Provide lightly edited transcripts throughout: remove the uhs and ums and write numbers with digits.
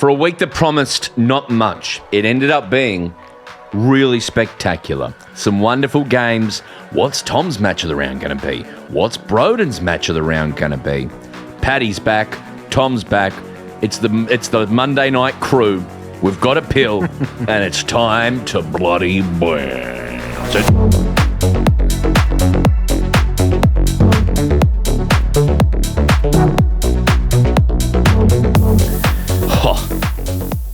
For a week that promised not much, it ended up being really spectacular. Some wonderful games. What's Tom's match of the round going to be? What's Broden's match of the round going to be? Paddy's back. Tom's back. It's the Monday night crew. We've got a pill, and it's time to bloody bounce it. Oh,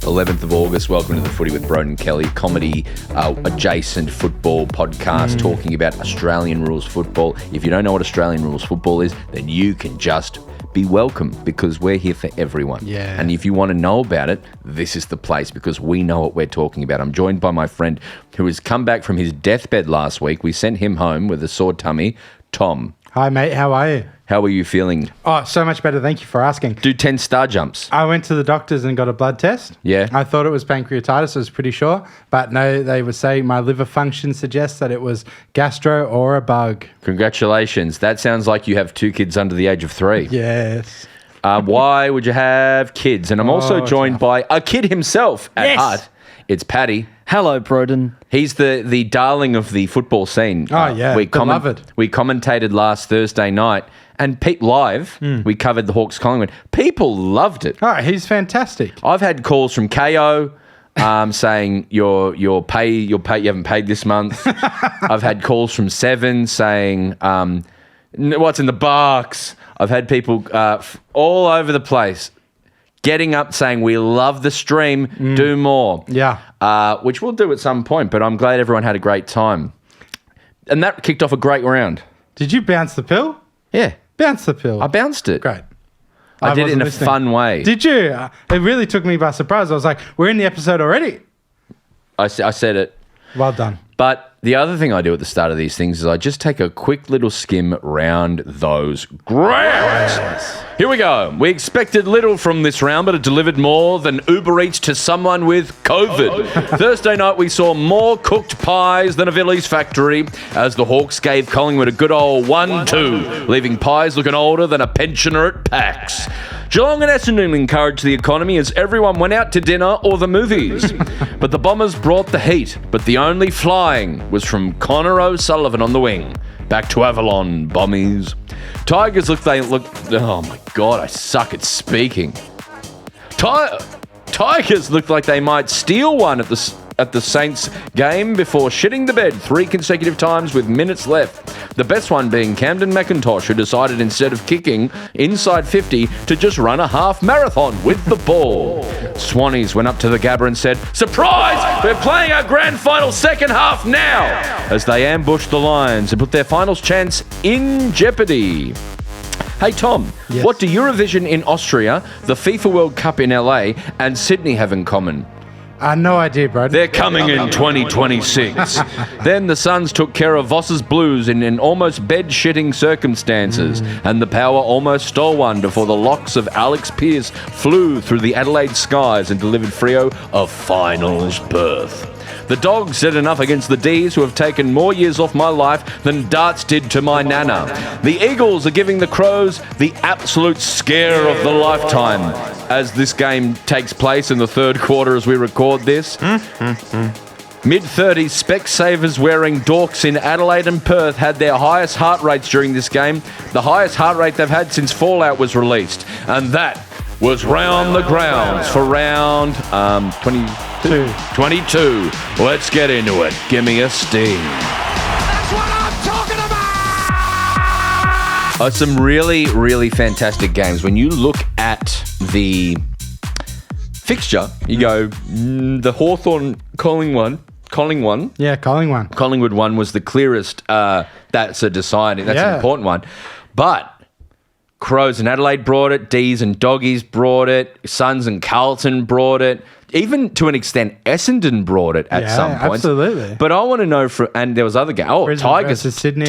11th of August. Welcome to the Footy with Broden Kelly, comedy adjacent football podcast talking about Australian rules football. If you don't know what Australian rules football is, then you can just be welcome, because we're here for everyone. Yeah. And if you want to know about it, this is the place, because we know what we're talking about. I'm joined by my friend who has come back from his deathbed last week. We sent him home with a sore tummy. Tom. Hi, mate. How are you? How are you feeling? Oh, so much better. Thank you for asking. Do 10 star jumps. I went to the doctors and got a blood test. Yeah. I thought it was pancreatitis. I was pretty sure. But no, they were saying my liver function suggests that it was gastro or a bug. Congratulations. That sounds like you have 2 kids under the age of 3. Yes. Why would you have kids? And I'm also joined by a kid himself at heart. It's Paddy. Hello, Broden. He's the darling of the football scene. Oh, yeah, beloved. We commentated last Thursday night, and live, we covered the Hawks Collingwood. People loved it. Oh, he's fantastic. I've had calls from KO saying you haven't paid this month. I've had calls from Seven saying what's in the box. I've had people all over the place getting up saying, we love the stream, do more. Yeah. Which we'll do at some point, but I'm glad everyone had a great time. And that kicked off a great round. Did you bounce the pill? Yeah. Bounce the pill. I bounced it. Great. I did it in wasn't a listening. fun way. Did you? It really took me by surprise. I was like, we're in the episode already. I said it. Well done. But the other thing I do at the start of these things is I just take a quick little skim round those grounds. Here we go. We expected little from this round, but it delivered more than Uber Eats to someone with COVID. Thursday night, we saw more cooked pies than a Villies factory as the Hawks gave Collingwood a good old 1-2, leaving pies looking older than a pensioner at PAX. Geelong and Essendon encouraged the economy as everyone went out to dinner or the movies. But the Bombers brought the heat, but the only flying was from Connor O'Sullivan on the wing. Back to Avalon, Bommies. Tigers oh my God, I suck at speaking. Tigers looked like they might steal one at the Saints game before shitting the bed 3 consecutive times with minutes left. The best one being Camden McIntosh, who decided instead of kicking inside 50 to just run a half marathon with the ball. Swannies went up to the Gabba and said, "Surprise! We're playing our grand final second half now!" as they ambushed the Lions and put their finals chance in jeopardy. Hey, Tom, Yes. What do Eurovision in Austria, the FIFA World Cup in LA, and Sydney have in common? No idea, bro. They're coming in 2026. Then the Suns took care of Voss's Blues in almost bed-shitting circumstances, and the Power almost stole one before the locks of Alex Pearce flew through the Adelaide skies and delivered Freo a finals berth. The Dogs said enough against the D's, who have taken more years off my life than darts did to my nana. The Eagles are giving the Crows the absolute scare of the lifetime as this game takes place in the third quarter as we record this. Mid-30s Specsavers wearing dorks in Adelaide and Perth had their highest heart rates during this game. The highest heart rate they've had since Fallout was released. And that was Round the Grounds for round 22. Let's get into it. Give me a sting. That's what I'm talking about! Some really, really fantastic games. When you look at the fixture, you go, the Hawthorn Collingwood. Yeah, Collingwood. Collingwood one was the clearest. That's an important one. But Crows and Adelaide brought it. D's and Doggies brought it. Suns and Carlton brought it. Even to an extent, Essendon brought it at some point. Absolutely. But I want to know, and there was other games. Oh, Brisbane Tigers. versus Sydney,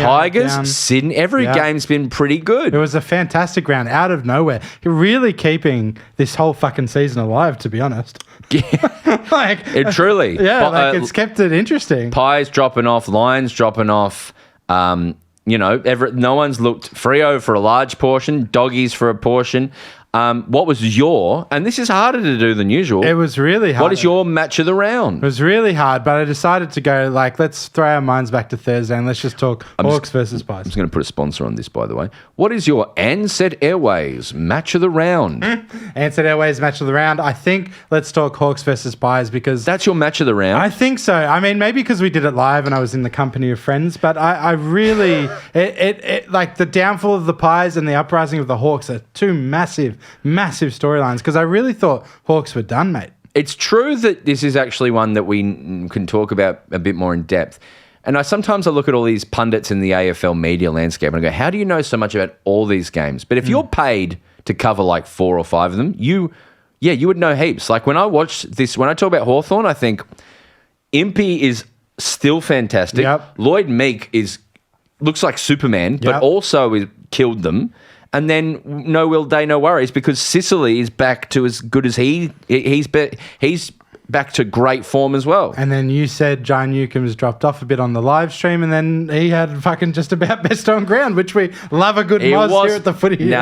Sydney. Every game's been pretty good. It was a fantastic round out of nowhere. You're really keeping this whole fucking season alive, to be honest. It truly. Yeah, it's kept it interesting. Pies dropping off, Lions dropping off. No one's looked Freo for a large portion, Doggies for a portion. What was your, and this is harder to do than usual. It was really hard. What is your match of the round? It was really hard, but I decided to go, let's throw our minds back to Thursday and let's just talk Hawks versus Pies. I'm just going to put a sponsor on this, by the way. What is your Ansett Airways match of the round? Ansett Airways match of the round. I think let's talk Hawks versus Pies because... That's your match of the round? I think so. I mean, maybe because we did it live and I was in the company of friends, but I really... the downfall of the Pies and the uprising of the Hawks are two massive storylines because I really thought Hawks were done, mate. It's true that this is actually one that we can talk about a bit more in depth. And sometimes I look at all these pundits in the AFL media landscape and I go, how do you know so much about all these games? But if you're paid to cover 4 or 5 of them, you would know heaps. Like when I watch this, when I talk about Hawthorn, I think Impey is still fantastic. Yep. Lloyd Meek looks like Superman, but also killed them. And then no Will Day, no worries, because Sicily is back to as good as he's back to great form as well. And then you said John Newcomb's dropped off a bit on the live stream, and then he had fucking just about best on ground, which we love a good moz here at the Footy. Now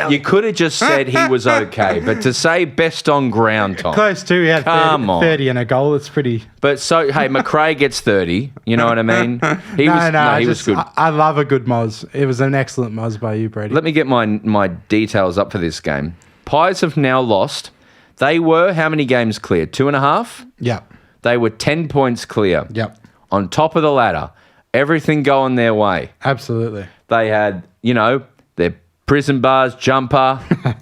you could have just said he was okay, but to say best on ground, Tom. Close to, he had 30 and a goal. It's pretty... But McRae gets 30. You know what I mean? He was good. I love a good moz. It was an excellent moz by you, Brady. Let me get my details up for this game. Pies have now lost. They were how many games clear? 2.5? Yep. They were 10 points clear. Yep. On top of the ladder. Everything going their way. Absolutely. They had, their prison bars jumper.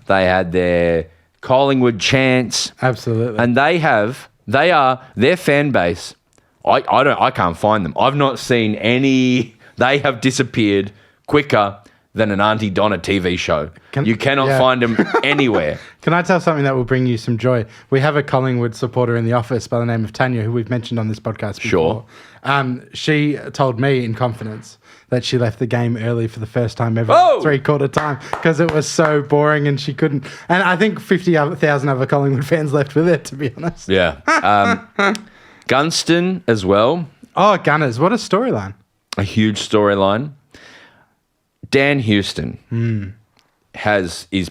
They had their Collingwood chants. Absolutely. And their fan base, I can't find them. I've not seen any. They have disappeared quicker than an Auntie Donna TV show. You cannot find them anywhere. Can I tell something that will bring you some joy? We have a Collingwood supporter in the office by the name of Tanya, who we've mentioned on this podcast before. Sure. She told me in confidence that she left the game early for the first time ever, 3/4 time, because it was so boring and she couldn't. And I think 50,000 other Collingwood fans left with it, to be honest. Yeah. Gunston as well. Oh, Gunners. What a storyline. A huge storyline. Dan Houston is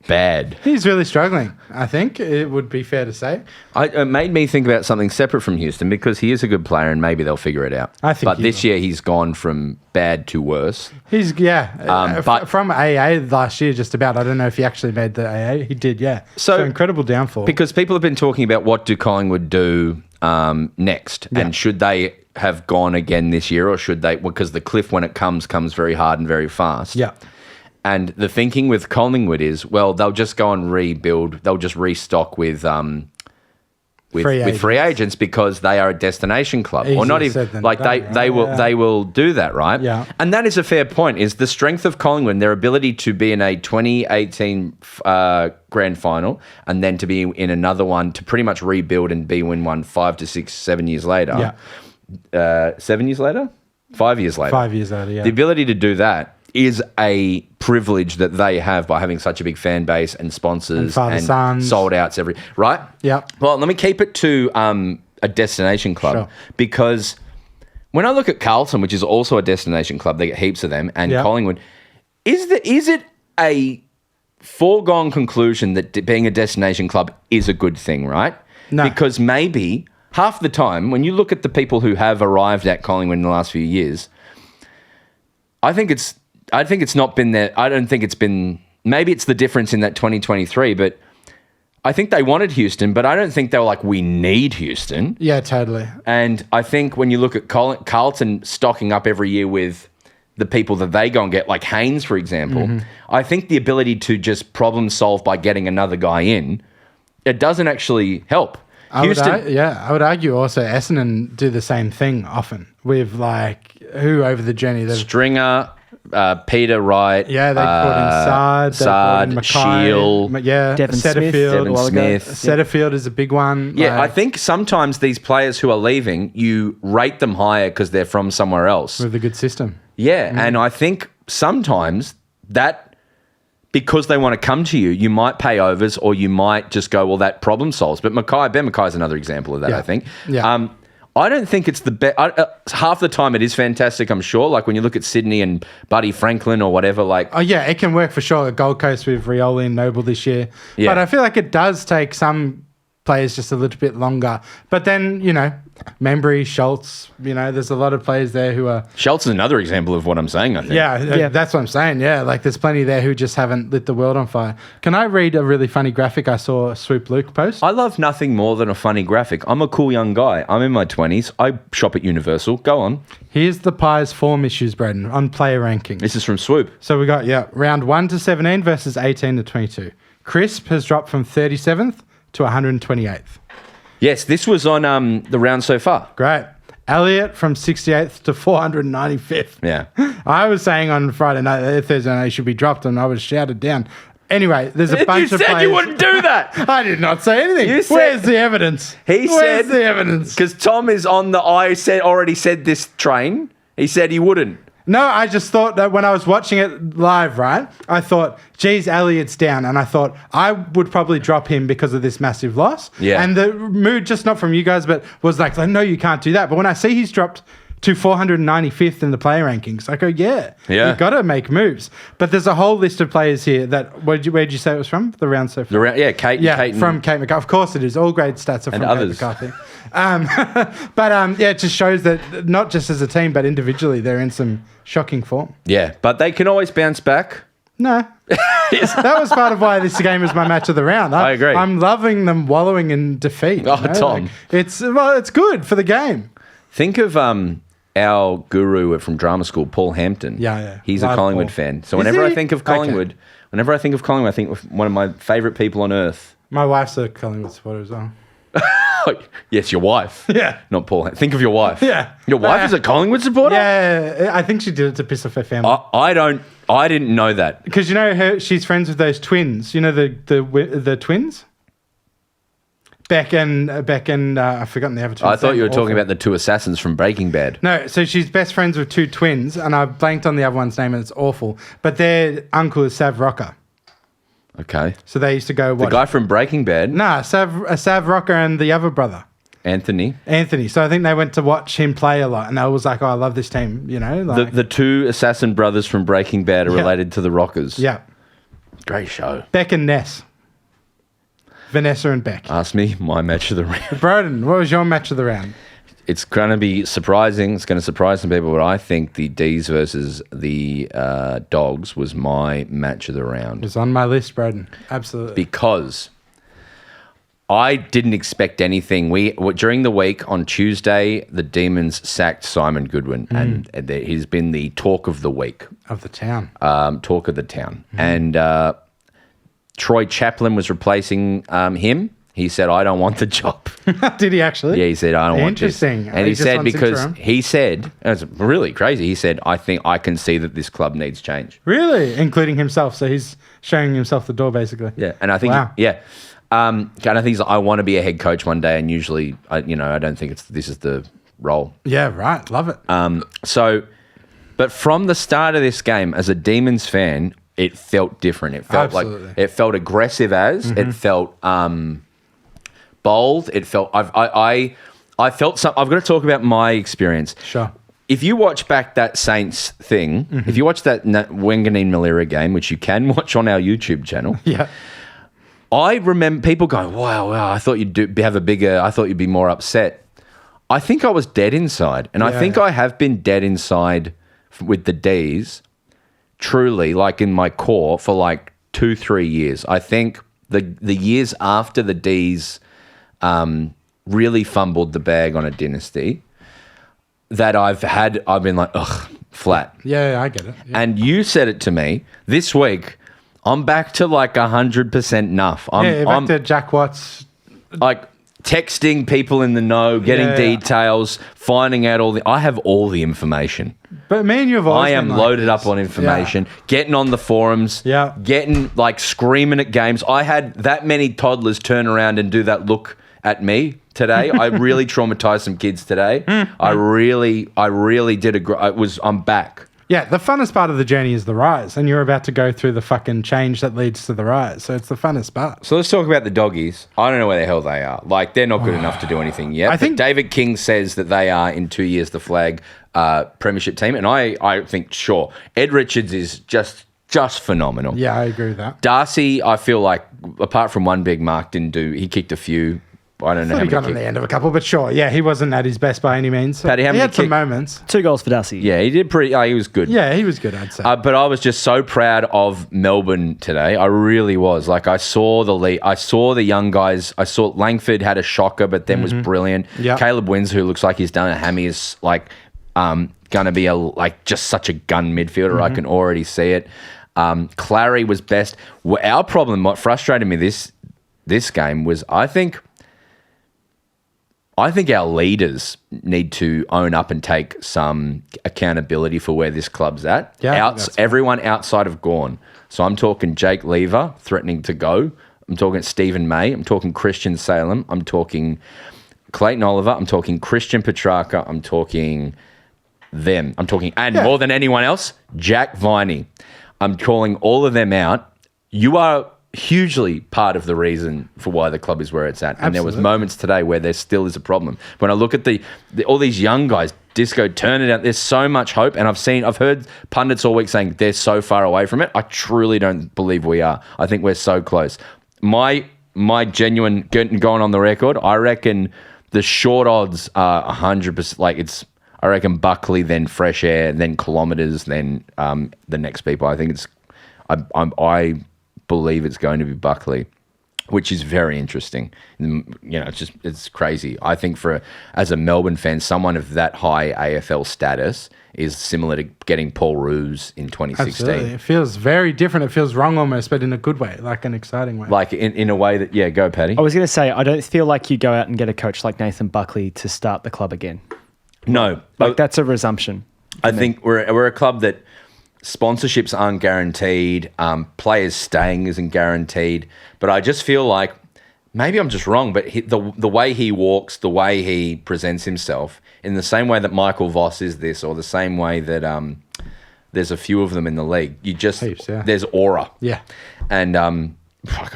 bad. He's really struggling, I think it would be fair to say. It made me think about something separate from Houston because he is a good player and maybe they'll figure it out. I think But this year he's gone from bad to worse. He's, from AA last year just about. I don't know if he actually made the AA. He did, yeah. So incredible downfall. Because people have been talking about what do Collingwood do next and should they have gone again this year or should they, because the cliff when it comes very hard and very fast. Yeah. And the thinking with Collingwood is, well, they'll just go and rebuild. They'll just restock with free agents because they are a destination club. Easier or not even said than done, they will do that, right? Yeah. And that is a fair point. Is the strength of Collingwood, their ability to be in a 2018 grand final and then to be in another one to pretty much rebuild and win one 5 to 6, 7 years later. Yeah. 7 years later? 5 years later. 5 years later, yeah. The ability to do that is a privilege that they have by having such a big fan base and sponsors and sold outs right? Yeah. Well, let me keep it to a destination club because when I look at Carlton, which is also a destination club, they get heaps of them, and Collingwood, is it a foregone conclusion that being a destination club is a good thing, right? No. Because maybe half the time, when you look at the people who have arrived at Collingwood in the last few years, I think it's not been there. I don't think it's been. Maybe it's the difference in that 2023, but I think they wanted Houston, but I don't think they were like, we need Houston. Yeah, totally. And I think when you look at Carlton stocking up every year with the people that they go and get, like Haynes, for example, I think the ability to just problem solve by getting another guy in, it doesn't actually help. I would argue also Essendon do the same thing often with who over the journey. Stringer, Peter Wright. Yeah, they brought in Sard, Shield. Devon Smith. Setterfield is a big one. Yeah, I think sometimes these players who are leaving, you rate them higher because they're from somewhere else. With a good system. Yeah, and I think sometimes that, because they want to come to you, you might pay overs or you might just go, well, that problem solves. But Ben Mackay is another example of that, I think. Yeah. I don't think it's the best. Half the time it is fantastic, I'm sure. Like when you look at Sydney and Buddy Franklin or whatever, like... Oh, yeah, it can work for sure at Gold Coast with Rioli and Noble this year. Yeah. But I feel like it does take some players just a little bit longer. But then, Membry, Schultz, there's a lot of players there who are... Schultz is another example of what I'm saying, I think. Yeah, that's what I'm saying. Yeah, like there's plenty there who just haven't lit the world on fire. Can I read a really funny graphic I saw Swoop Luke post? I love nothing more than a funny graphic. I'm a cool young guy. I'm in my 20s. I shop at Universal. Go on. Here's the Pies form issues, Broden, on player rankings. This is from Swoop. So we got, round 1 to 17 versus 18 to 22. Crisp has dropped from 37th to 128th. Yes, this was on the round so far. Great. Elliot from 68th to 495th. Yeah. I was saying on Thursday night he should be dropped, and I was shouted down. Anyway, there's a bunch of players. You said you wouldn't do that. I did not say anything. Where's the evidence? Where's the evidence? Because Tom is on the already said this train. He said he wouldn't. No, I just thought that when I was watching it live, right, I thought, geez, Elliott's down. And I thought I would probably drop him because of this massive loss. Yeah. And the mood, just not from you guys, but was like, no, you can't do that. But when I see he's dropped to 495th in the player rankings, I go, yeah. You've got to make moves. But there's a whole list of players here that, where'd you say it was from? The round so far? Kate. From Kate McCarthy. Of course it is. All grade stats are from others. Kate McCarthy. It just shows that not just as a team, but individually, they're in some shocking form. Yeah, but they can always bounce back. No. That was part of why this game is my match of the round. I agree. I'm loving them wallowing in defeat. Tom. It's good for the game. Think of our guru from drama school, Paul Hampton. Yeah. He's Love a Collingwood Paul. fan. So whenever I think of Collingwood, I think of one of my favourite people on earth. My wife's a Collingwood supporter as well. Yes, your wife. Yeah. Not Paul. Think of your wife. Yeah. Your wife is a Collingwood supporter? Yeah, I think she did it to piss off her family. I didn't know that. Because she's friends with those twins. You know the twins? Beck and I've forgotten the other twins. I thought you were talking about the two assassins from Breaking Bad. No, so she's best friends with two twins, and I blanked on the other one's name, and it's awful. But their uncle is Sav Rocker. Okay. So they used to go watch. The guy from Breaking Bad? Nah, Sav Rocker and the other brother. Anthony. So I think they went to watch him play a lot, and they was like, I love this team, The two assassin brothers from Breaking Bad are related to the Rockers. Yeah. Great show. Beck and Ness. Vanessa and Beck. Ask me my match of the round. Broden, what was your match of the round? It's going to be surprising. It's going to surprise some people, but I think the D's versus the Dogs was my match of the round. It was on my list, Broden. Absolutely. Because I didn't expect anything. During the week on Tuesday, the Demons sacked Simon Goodwin, and he's been the talk of the week. Of the town. Talk of the town. And Troy Chaplin was replacing him. He said, I don't want the job. Did he actually? Yeah, he said, I don't want this. Interesting. And he said, because he said, it's really crazy, he said, I think I can see that this club needs change. Really? Including himself. So he's showing himself the door, basically. Yeah. And I think, and I think he's like, I want to be a head coach one day. And usually, I don't think this is the role. Yeah, right. Love it. But from the start of this game, as a Demons fan, it felt different. It felt it felt aggressive it felt bold. It felt I felt some. I've got to talk about my experience. Sure. If you watch back that Saints thing, if you watch that Wanganeen Malira game, which you can watch on our YouTube channel, I remember people going, "Wow, I thought you'd I thought you'd be more upset." I think I was dead inside, and I think I have been dead inside with the D's. Truly, like in my core, for like 2-3 years. I think the years after the D's really fumbled the bag on a dynasty that I've been like, ugh, flat. Yeah, I get it. Yeah. And you said it to me this week. I'm back to like 100% nuff. I'm back to Jack Watts. Like texting people in the know, getting details, finding out I have all the information. But me and you have always I am loaded up on information, getting on the forums, getting like screaming at games. I had that many toddlers turn around and do that look at me today. I really traumatized some kids today. I really did I'm back. Yeah, the funnest part of the journey is the rise, and you're about to go through the fucking change that leads to the rise. So it's the funnest part. So let's talk about the doggies. I don't know where the hell they are. Like, they're not good enough to do anything yet. I think David King says that they are, in 2 years, the flag premiership team. And I think, sure, Ed Richards is just phenomenal. Yeah, I agree with that. Darcy, I feel like, apart from one big mark, he kicked a few. I don't know how He many got on the end of a couple, but sure, yeah, he wasn't at his best by any means. Paddy, how he many had some moments. 2 goals for Darcy. Yeah, he did pretty. He was good. Yeah, he was good, I'd say. But I was just so proud of Melbourne today. I really was. Like, I saw the lead. I saw the young guys. I saw Langford had a shocker, but then was brilliant. Yep. Caleb Wins, who looks like he's done a hammy, is like going to be just such a gun midfielder. I can already see it. Clary was best. Our problem, what frustrated me this game was, I think our leaders need to own up and take some accountability for where this club's at. Yeah, everyone outside of Gawn. So I'm talking Jake Lever threatening to go. I'm talking Stephen May. I'm talking Christian Salem. I'm talking Clayton Oliver. I'm talking Christian Petrarca. I'm talking them. I'm talking, and more than anyone else, Jack Viney. I'm calling all of them out. You are hugely part of the reason for why the club is where it's at. And there was moments today where there still is a problem. When I look at all these young guys, Disco, turn it out, there's so much hope. And I've heard pundits all week saying they're so far away from it. I truly don't believe we are. I think we're so close. My genuine, going on the record, I reckon the short odds are 100%. Like, I reckon Buckley, then Fresh Air, then Kilometres, then the next people. I think I believe it's going to be Buckley, which is very interesting. It's crazy. I think as a Melbourne fan, someone of that high AFL status is similar to getting Paul Roos in 2016. Absolutely. It feels very different. It feels wrong almost, but in a good way, like an exciting way. Like in a way that, yeah, go Paddy. I was going to say, I don't feel like you go out and get a coach like Nathan Buckley to start the club again. No. That's a resumption. I think we're a club that sponsorships aren't guaranteed, players staying isn't guaranteed, but I just feel like, maybe I'm just wrong, but the way he walks, the way he presents himself, in the same way that Michael Voss is this, or the same way that there's a few of them in the league, there's aura. Yeah. And I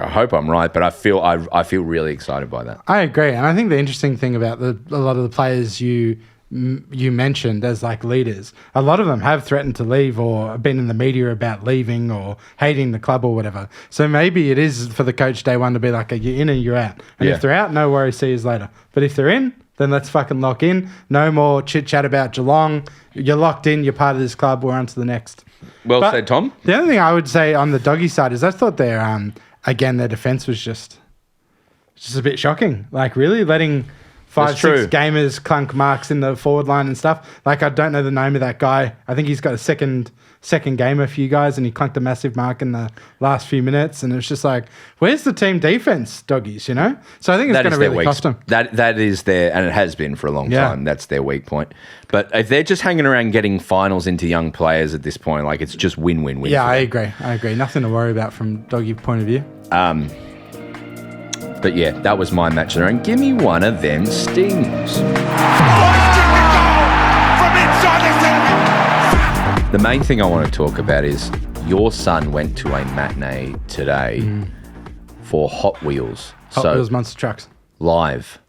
hope I'm right, but I feel really excited by that. I agree. And I think the interesting thing about a lot of the players you mentioned as like leaders, a lot of them have threatened to leave or been in the media about leaving or hating the club or whatever. So maybe it is for the coach day one to be like, you're in and you're out. And if they're out, no worries, see you later. But if they're in, then let's fucking lock in. No more chit chat about Geelong. You're locked in. You're part of this club. We're on to the next. Well said, Tom. The other thing I would say on the doggy side is I thought their defense was just a bit shocking. Like, really letting 5-6 gamers clunk marks in the forward line and stuff. Like, I don't know the name of that guy. I think he's got a second gamer for you guys, and he clunked a massive mark in the last few minutes. And it's just like, where's the team defense, doggies? So I think it's going to really cost them. That is their, and it has been for a long time. That's their weak point. But if they're just hanging around getting finals into young players at this point, like, it's just win-win-win. Yeah, I agree. Nothing to worry about from doggy point of view. But yeah, that was my match there. And give me one of them stings. The main thing I want to talk about is your son went to a matinee today for Hot Wheels. Hot Wheels Monster Trucks. Live.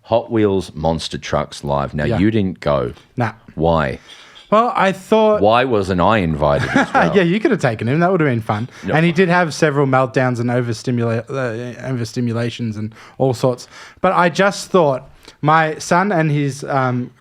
Hot Wheels Monster Trucks live. Now, you didn't go. Nah. Why? Well, I thought... Why wasn't I invited as well? Yeah, you could have taken him. That would have been fun. No. And he did have several meltdowns and overstimulations and all sorts. But I just thought my son and his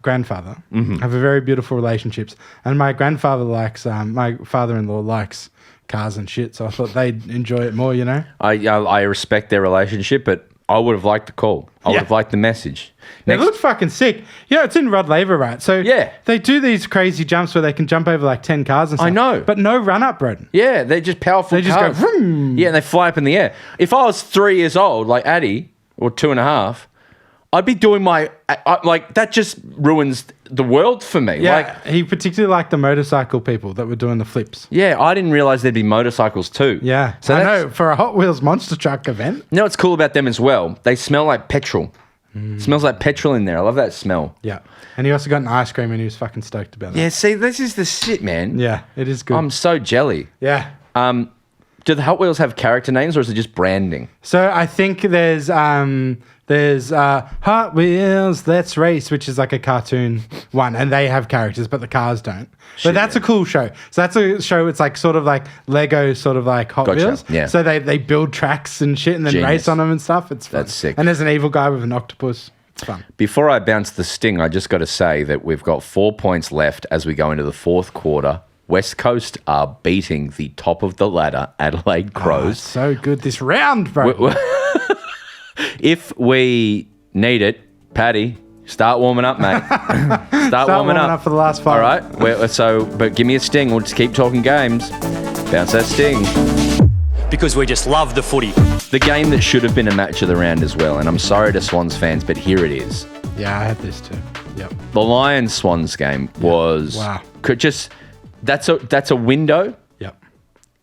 grandfather have a very beautiful relationships. And my grandfather my father-in-law likes cars and shit. So I thought they'd enjoy it more, I respect their relationship, but I would have liked the call. I would have liked the message. It looked fucking sick. It's in Rod Laver, right? So they do these crazy jumps where they can jump over like 10 cars and stuff. I know. But no run-up, Broden. Yeah, they're just powerful cars. They just go, vroom. Yeah, and they fly up in the air. If I was 3 years old, like Addy, or 2.5, I'd be doing that just ruins the world for me. Yeah, he particularly liked the motorcycle people that were doing the flips. Yeah, I didn't realise there'd be motorcycles too. Yeah, so I know, for a Hot Wheels monster truck event. No, what's cool about them as well, they smell like petrol. Smells like petrol in there. I love that smell. Yeah. And he also got an ice cream and he was fucking stoked about that. Yeah, see, this is the shit, man. Yeah, it is good. I'm so jelly. Yeah. Do the Hot Wheels have character names or is it just branding? So I think there's Hot Wheels Let's Race, which is like a cartoon one, and they have characters, but the cars don't. But that's a cool show. So that's a show. It's like sort of like Lego, sort of like Hot Wheels. Yeah. So they build tracks and shit, and then Genius. race on them and stuff. It's fun. That's sick. And there's an evil guy with an octopus. It's fun. Before I bounce the sting, I just got to say that we've got 4 points left as we go into the fourth quarter. West Coast are beating the top of the ladder, Adelaide Oh, Crows. it's so good this round, bro. If we need it, Paddy, start warming up, mate. Start warming up for the last 5. All right. But give me a sting. We'll just keep talking games. Bounce that sting. Because we just love the footy. The game that should have been a match of the round as well. And I'm sorry to Swans fans, but here it is. Yeah, I had this too. Yep. The Lions Swans game was that's a window Yep.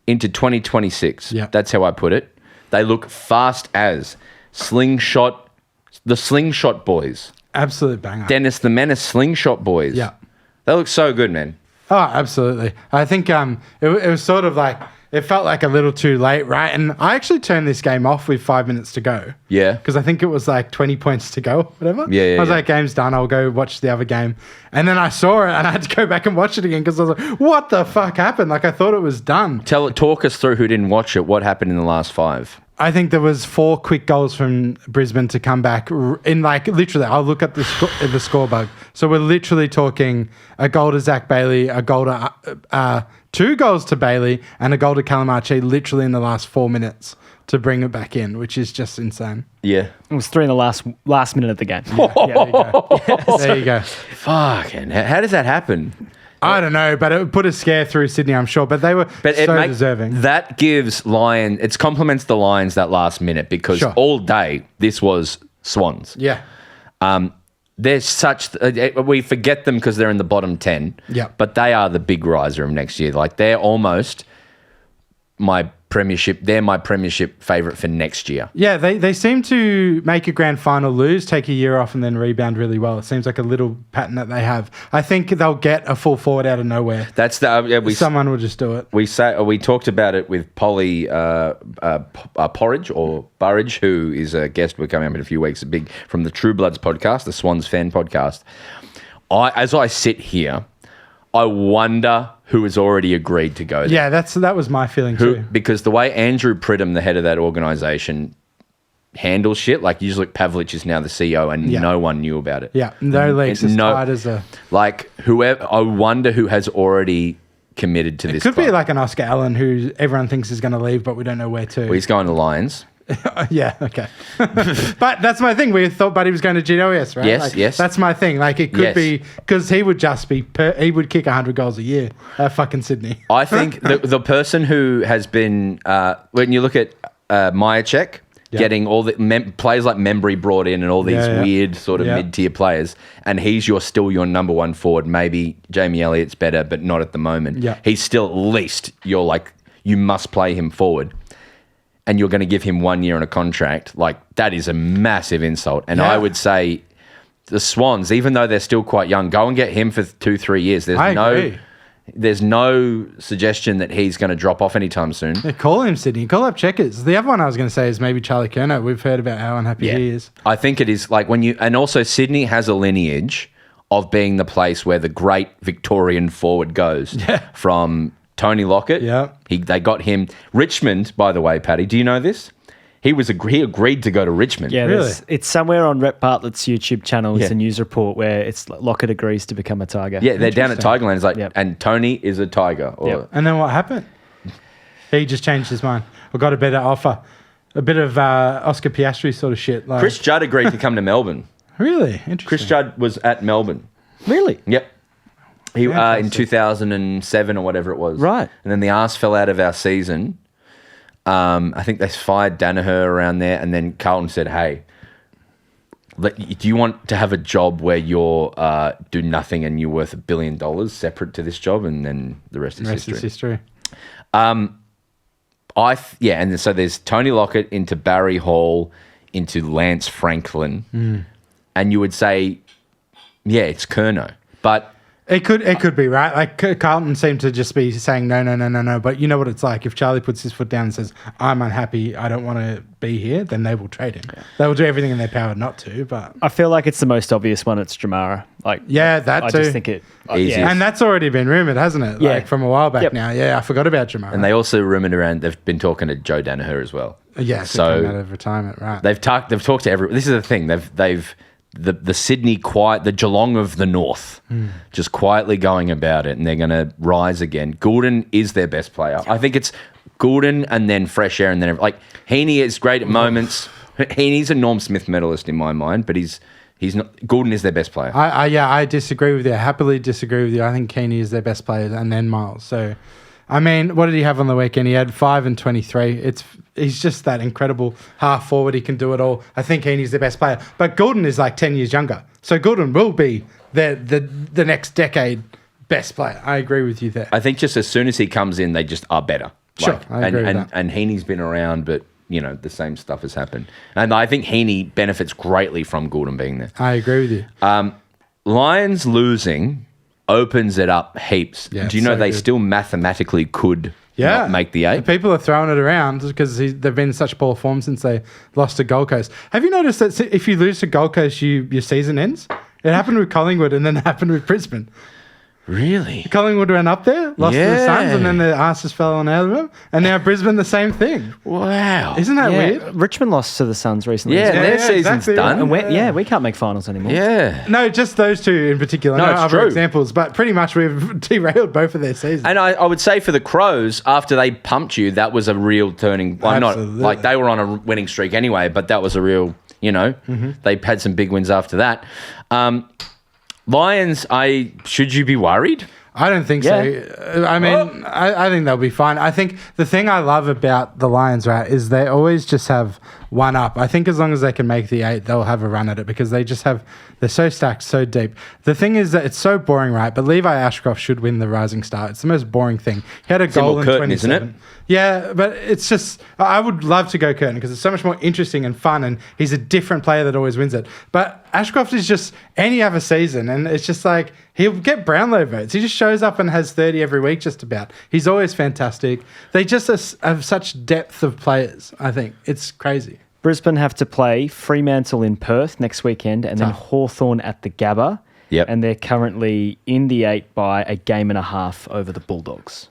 into 2026. Yep. That's how I put it. They look fast as the slingshot boys. Absolute banger. Dennis the Menace slingshot boys. Yeah. They look so good, man. Oh, absolutely. I think it was sort of like, it felt like a little too late, right? And I actually turned this game off with 5 minutes to go. Yeah. Because I think it was like 20 points to go, whatever. Yeah. I was like, game's done. I'll go watch the other game. And then I saw it and I had to go back and watch it again because I was like, what the fuck happened? Like, I thought it was done. Talk us through who didn't watch it. What happened in the last 5? I think there was 4 quick goals from Brisbane to come back in like literally. I'll look at the scoreboard. So we're literally talking a goal to Zach Bailey, a goal to 2 goals to Bailey, and a goal to Calamachi literally in the last 4 minutes to bring it back in, which is just insane. Yeah. It was 3 in the last minute of the game. Yeah, there you go. There you go. Fucking. How does that happen? I don't know, but it would put a scare through Sydney, I'm sure. But they were deserving. That gives it complements the Lions that last minute because all day this was Swans. Yeah. We forget them because they're in the bottom 10. Yeah. But they are the big riser of next year. Like they're almost my premiership. They're my premiership favourite for next year. Yeah, they seem to make a grand final, lose, take a year off, and then rebound really well. It seems like a little pattern that they have. I think they'll get a full forward out of nowhere. That's someone will just do it. We talked about it with Polly Porridge or Burridge, who is a guest. We're coming up in a few weeks. From the True Bloods podcast, the Swans fan podcast. As I sit here, I wonder who has already agreed to go there. Yeah, that was my feeling too. Because the way Andrew Pridham, the head of that organisation, handles shit, like usually Pavlich is now the CEO and no one knew about it. Yeah, no legs as tight as a... Like, whoever, I wonder who has already committed to this. It could be like an Oscar Allen who everyone thinks is going to leave, but we don't know where to. Well, he's going to Lions. Yeah, okay. But that's my thing. We thought Buddy was going to GWS, right? Yes, yes. That's my thing. Like, it could be... Because he would just be... he would kick 100 goals a year at fucking Sydney. I think the person who has been... when you look at Myercheck... Getting all the players like Membry brought in and all these weird sort of mid-tier players, and he's still your number one forward. Maybe Jamie Elliott's better, but not at the moment. Yeah. He's still at least you must play him forward, and you're going to give him 1 year on a contract. Like, that is a massive insult. And I would say the Swans, even though they're still quite young, go and get him for 2-3 years. I agree. There's no suggestion that he's going to drop off anytime soon. Yeah, call him, Sydney. Call up Checkers. The other one I was going to say is maybe Charlie Kerno. We've heard about how unhappy he is. I think it is like and also Sydney has a lineage of being the place where the great Victorian forward goes. Yeah. From Tony Lockett. Yeah. They got him. Richmond, by the way, Paddy, do you know this? He agreed to go to Richmond. Yeah, really? It's somewhere on Rhett Bartlett's YouTube channel. It's a news report where it's Lockett agrees to become a Tiger. Yeah, they're down at Tigerland. It's like, and Tony is a Tiger. And then what happened? He just changed his mind. I got a better offer. A bit of Oscar Piastri sort of shit. Like. Chris Judd agreed to come to Melbourne. Really? Interesting. Chris Judd was at Melbourne. Really? Yep. He in 2007 or whatever it was. Right. And then the arse fell out of our season. I think they fired Danaher around there, and then Carlton said, "Hey, do you want to have a job where you're do nothing and you're worth $1 billion separate to this job?" And then the rest is history. And so there's Tony Lockett into Barry Hall into Lance Franklin. and you would say, yeah, it's Curnow. But It could be, right? Like Carlton seem to just be saying no. But you know what it's like. If Charlie puts his foot down and says, I'm unhappy, I don't want to be here, then they will trade him. Yeah. They will do everything in their power not to. But I feel like it's the most obvious one. It's Jamara. Like, yeah, that I too. I just think it. Easy. Yeah. And that's already been rumoured, hasn't it? Yeah. Like from a while back Yep. now. Yeah, I forgot about Jamara. and they also rumoured around, they've been talking to Joe Danaher as well. yeah, so out of retirement, right? They've talked to everyone. This is the thing. They've the Sydney the Geelong of the North, just quietly going about it, and they're going to rise again. Goulden is their best player. I think it's Goulden and then fresh air, and then like Heaney is great at moments. Heaney's a Norm Smith medalist in my mind, but he's not. Goulden is their best player. I disagree with you. I happily disagree with you. I think Keeney is their best player, and then Miles. So, I mean, what did he have on the weekend? He had 5 and 23. He's just that incredible half forward. He can do it all. I think Heaney's the best player. But Goulden is like 10 years younger. So Goulden will be the next decade best player. I agree with you there. I think just as soon as he comes in, they just are better. Sure, I agree with that. And Heaney's been around, but the same stuff has happened. And I think Heaney benefits greatly from Goulden being there. I agree with you. Lions losing opens it up heaps. Yeah, Do you know so they good. still mathematically could not make the 8? People are throwing it around because they've been in such poor form since they lost to Gold Coast. Have you noticed that if you lose to Gold Coast, your season ends? It happened with Collingwood and then it happened with Brisbane. Really? Collingwood went up there, lost to the Suns, and then their asses fell on out of them. And now Brisbane, the same thing. Wow. Isn't that Yeah, weird? Richmond lost to the Suns recently. Yeah, as well. their yeah, season's exactly done. right. And we can't make finals anymore. Yeah. No, just those two in particular. No, No, it's other true. examples, but pretty much we've derailed both of their seasons. And I would say for the Crows, after they pumped you, that was a real turning. Well, not Absolutely. like they were on a winning streak anyway, but that was a real, they had some big wins after that. Lions, should you be worried? I don't think so. I mean, I think they'll be fine. I think the thing I love about the Lions, right, is they always just have one up. I think as long as they can make the 8, they'll have a run at it because they're so stacked, so deep. The thing is that it's so boring, right? But Levi Ashcroft should win the Rising Star. It's the most boring thing. He had a goal in Curtin, 27. isn't it? Yeah, but it's just, I would love to go Curtin because it's so much more interesting and fun, and he's a different player that always wins it. But Ashcroft is just any other season, and it's just like, he'll get Brownlow votes. He just shows up and has 30 every week just about. He's always fantastic. They just have such depth of players, I think. It's crazy. Brisbane have to play Fremantle in Perth next weekend and then Hawthorn at the Gabba. Yep. And they're currently in the 8 by a game and a half over the Bulldogs.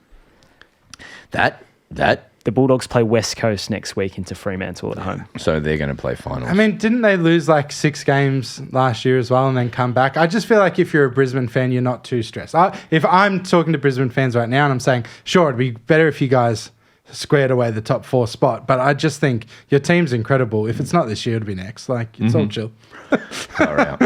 The Bulldogs play West Coast next week into Fremantle at home. So they're going to play finals. I mean, didn't they lose like 6 games last year as well and then come back? I just feel like if you're a Brisbane fan, you're not too stressed. If I'm talking to Brisbane fans right now and I'm saying, sure, it'd be better if you guys squared away the top 4 spot, but I just think your team's incredible. If it's not this year, it'll be next. Like, it's all chill. Far out.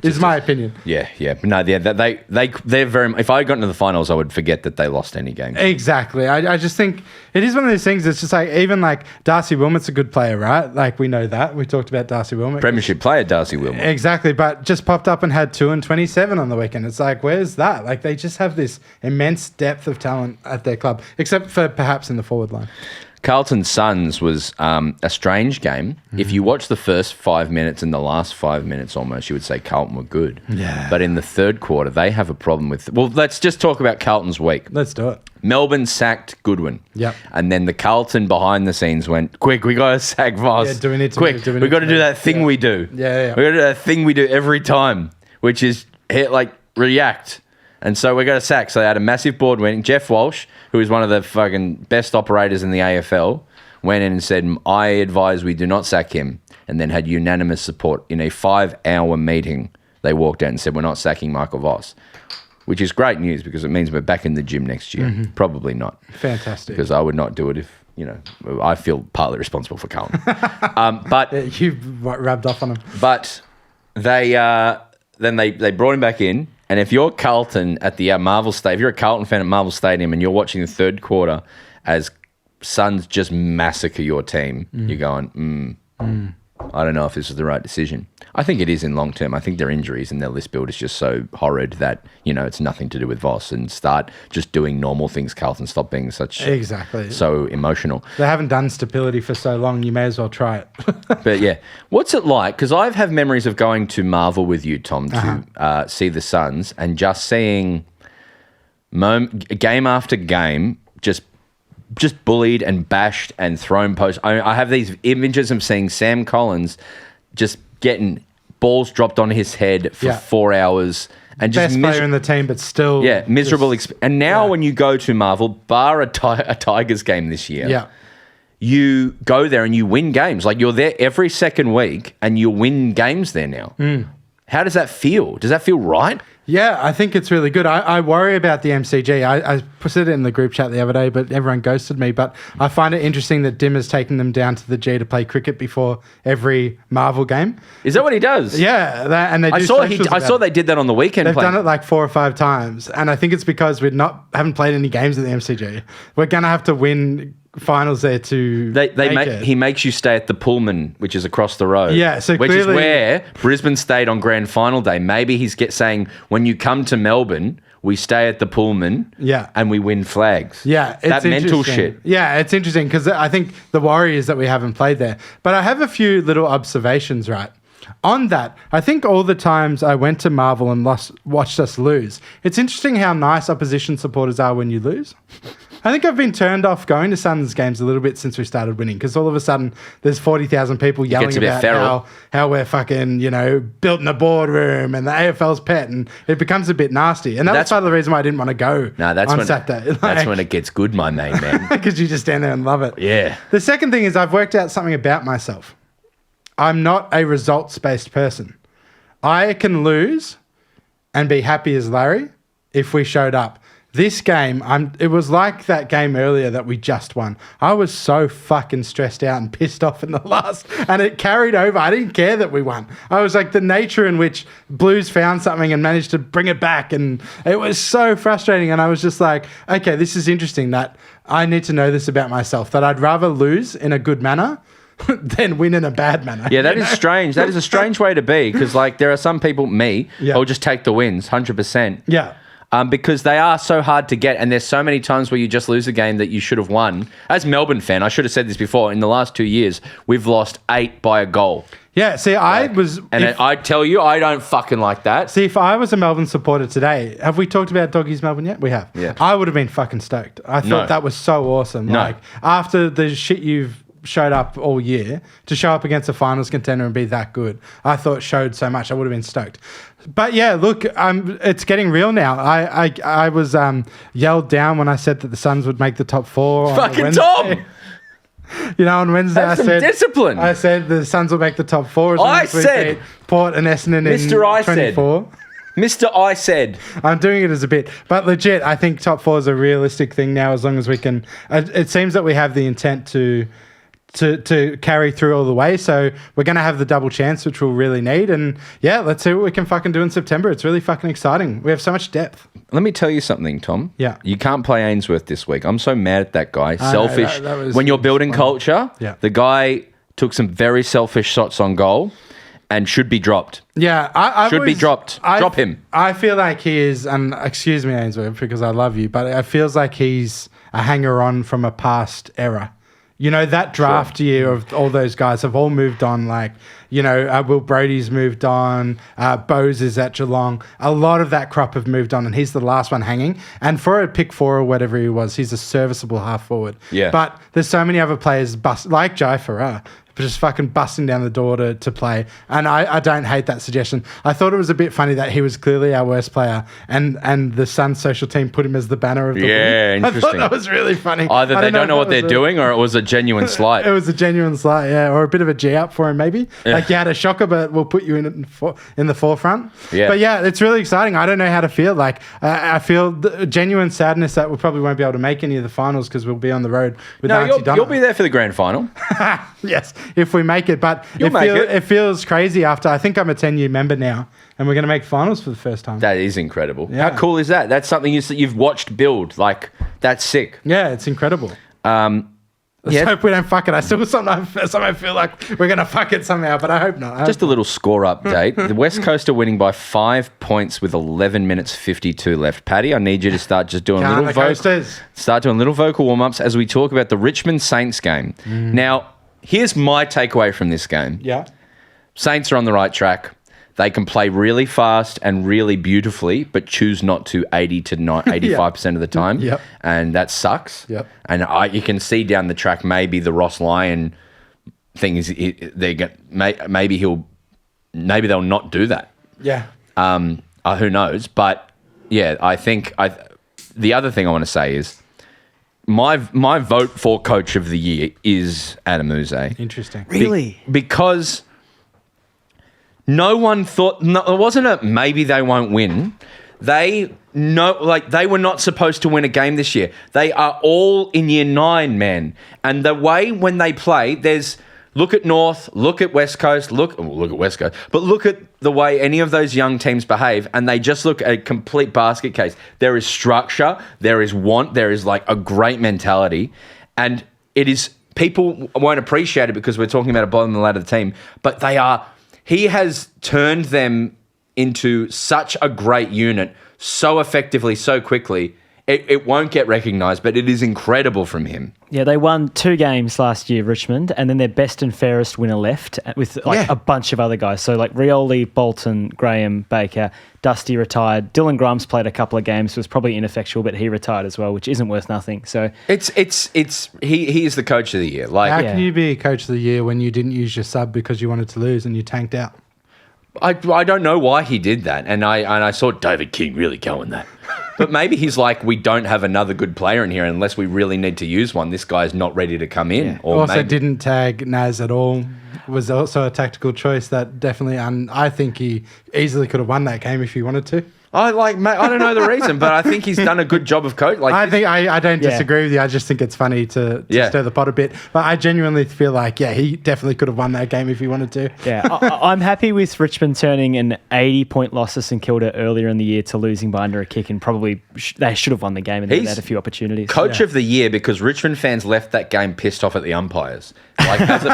Is my opinion. Yeah. No, they're very. If I got into the finals, I would forget that they lost any games. Exactly. I just think it is one of those things. It's just like, even like Darcy Wilmot's a good player, right? Like, we know that. We talked about Darcy Wilmot. Premiership player Darcy Wilmot. Exactly, but just popped up and had 2 and 27 on the weekend. It's like, where's that? Like, they just have this immense depth of talent at their club, except for perhaps in the forward line. Carlton Suns was a strange game. If you watch the first 5 minutes and the last 5 minutes almost, you would say Carlton were good. Yeah. But in the third quarter, they have a problem with... Well, let's just talk about Carlton's week. Let's do it. Melbourne sacked Goodwin. Yep. And then the Carlton behind the scenes went, quick, we got to sack Voss. Yeah, do we need to quick, move? Do we we need got to to do move? that thing we do. Yeah. We got to do that thing we do every time, which is react. And so we got a sack. So they had a massive board win. Jeff Walsh, who is one of the fucking best operators in the AFL, went in and said, I advise we do not sack him, and then had unanimous support. In a 5-hour meeting, they walked out and said, we're not sacking Michael Voss, which is great news because it means we're back in the gym next year. Probably not. Fantastic. Because I would not do it if, I feel partly responsible for Carlton. But You rubbed off on them. but they brought him back in, and if you're Carlton at the Marvel Stadium, if you're a Carlton fan at Marvel Stadium and you're watching the third quarter as Suns just massacre your team, you're going, I don't know if this is the right decision. I think it is in long term. I think their injuries and their list build is just so horrid that, it's nothing to do with Voss, and start just doing normal things. Carlton, stop being so emotional. They haven't done stability for so long. You may as well try it. But yeah, what's it like? Because I have memories of going to Marvel with you, Tom, to see the Suns, and just seeing game after game just bullied and bashed and thrown posts. I have these images of seeing Sam Collins just getting balls dropped on his head for 4 hours. And just best player in the team, but still... Yeah, miserable. And now when you go to Marvel, bar a Tigers game this year, you go there and you win games. Like, you're there every second week and you win games there now. How does that feel? Does that feel right? Yeah, I think it's really good. I worry about the MCG. I said it in the group chat the other day, but everyone ghosted me. But I find it interesting that Dim has taken them down to the G to play cricket before every Marvel game. Is that what he does? Yeah, and they do. I saw they did that on the weekend. They've done it like 4 or 5 times, and I think it's because haven't played any games at the MCG. We're gonna have to win finals there to he makes you stay at the Pullman, which is across the road. Yeah, so which clearly, is where Brisbane stayed on grand final day. Maybe he's saying, when you come to Melbourne, we stay at the Pullman, and we win flags. Yeah, it's that mental shit. Yeah, it's interesting because I think the worry is that we haven't played there. But I have a few little observations, right? On that, I think all the times I went to Marvel and watched us lose, it's interesting how nice opposition supporters are when you lose. I think I've been turned off going to Suns games a little bit since we started winning, because all of a sudden there's 40,000 people yelling about how we're fucking, built in a boardroom and the AFL's pet, and it becomes a bit nasty. And that's part of the reason why I didn't want to go on Saturday. That's when it gets good, my main man. Because you just stand there and love it. Yeah. The second thing is I've worked out something about myself. I'm not a results-based person. I can lose and be happy as Larry if we showed up. This game, it was like that game earlier that we just won. I was so fucking stressed out and pissed off in the last, and it carried over. I didn't care that we won. I was like, the nature in which Blues found something and managed to bring it back, and it was so frustrating. And I was just like, okay, this is interesting, that I need to know this about myself, that I'd rather lose in a good manner than win in a bad manner. Yeah, that is strange. That is a strange way to be, because there are some people, who'll just take the wins, 100%. Yeah. Because they are so hard to get, and there's so many times where you just lose a game that you should have won. As a Melbourne fan, I should have said this before, in the last 2 years, we've lost 8 by a goal. Yeah, see, I tell you, I don't fucking like that. See, if I was a Melbourne supporter today, have we talked about Doggies Melbourne yet? We have. Yeah. I would have been fucking stoked. I thought that was so awesome. No. Like, after the shit you've showed up all year, to show up against a finals contender and be that good, I thought showed so much. I would have been stoked. But yeah, look, it's getting real now. I was yelled down when I said that the Suns would make the top 4. Fucking Tom! On Wednesday I said discipline. I said the Suns will make the top 4. I said Port and Essendon in Mr. I 24. Mr. I said. I'm doing it as a bit. But legit, I think top 4 is a realistic thing now, as long as we can. It seems that we have the intent to carry through all the way. So we're going to have the double chance, which we'll really need. And yeah, let's see what we can fucking do in September. It's really fucking exciting. We have so much depth. Let me tell you something, Tom. Yeah. You can't play Ainsworth this week. I'm so mad at that guy. Selfish. That was when you're building culture, yeah. The guy took some very selfish shots on goal and should be dropped. Yeah. Be dropped. Drop him. I feel like he is, and excuse me, Ainsworth, because I love you, but it feels like he's a hanger-on from a past era. That draft year of all those guys have all moved on. Like, Will Brody's moved on. Bose is at Geelong. A lot of that crop have moved on, and he's the last one hanging. And for a pick 4 or whatever he was, he's a serviceable half forward. Yeah. But there's so many other players, like Jai Farrar, just fucking busting down the door to play. And I don't hate that suggestion. I thought it was a bit funny that he was clearly our worst player, and the Suns social team put him as the banner of the win. Interesting. I thought that was really funny. Either they don't know what they're doing, or it was a genuine slight. It was a genuine slight, yeah. Or a bit of a G up for him, maybe. Yeah. Like, you had a shocker, but we'll put you in the forefront. Yeah. But yeah, it's really exciting. I don't know how to feel. Like, I feel the genuine sadness that we probably won't be able to make any of the finals because we'll be on the road with Nancy you'll be there for the grand final. Yes, if we make it. But it feels crazy after, I think I'm a 10-year member now, and we're going to make finals for the first time. That is incredible. Yeah. How cool is that? That's something you've watched build. Like, that's sick. Yeah, it's incredible. Let's hope we don't fuck it. I still sometimes feel like we're going to fuck it somehow, but I hope not. Just a little score update. The West Coast are winning by 5 points with 11 minutes 52 left. Paddy, I need you to start just doing little vocal warm-ups as we talk about the Richmond Saints game. Now, here's my takeaway from this game. Yeah. Saints are on the right track. They can play really fast and really beautifully, but choose not to 80 to 85% of the time. Yep. And that sucks. Yep. And you can see down the track maybe the Ross Lyon thing is maybe they'll not do that. Yeah. Who knows? But yeah, I think the other thing I want to say is my vote for Coach of the Year is Adam Uze. Interesting. Really? Because no one thought, it wasn't maybe they won't win. They were not supposed to win a game this year. They are all in year 9, man. And the way when they play, look at North, look at West Coast, look at West Coast, but look at the way any of those young teams behave, and they just look at a complete basket case. There is structure, there is want, there is like a great mentality, and it is, people won't appreciate it because we're talking about a bottom of the ladder team, but he has turned them into such a great unit so effectively, so quickly. It won't get recognised, but it is incredible from him. Yeah, they won 2 games last year, Richmond, and then their best and fairest winner left with a bunch of other guys. So like Rioli, Bolton, Graham, Baker, Dusty retired. Dylan Grimes played a couple of games, was probably ineffectual, but he retired as well, which isn't worth nothing. So he is the coach of the year. How can you be coach of the year when you didn't use your sub because you wanted to lose and you tanked out? I don't know why he did that, and I saw David King really going that. But maybe he's like, we don't have another good player in here unless we really need to use one. This guy's not ready to come in. Yeah. Also didn't tag Naz at all. Was also a tactical choice that definitely, and I think he easily could have won that game if he wanted to. I don't know the reason, but I think he's done a good job of coach. I don't disagree with you. I just think it's funny to stir the pot a bit. But I genuinely feel like, he definitely could have won that game if he wanted to. Yeah, I'm happy with Richmond turning an 80-point loss to St Kilda earlier in the year to losing by under a kick, and probably they should have won the game and they had a few opportunities. Coach of the year because Richmond fans left that game pissed off at the umpires. Like as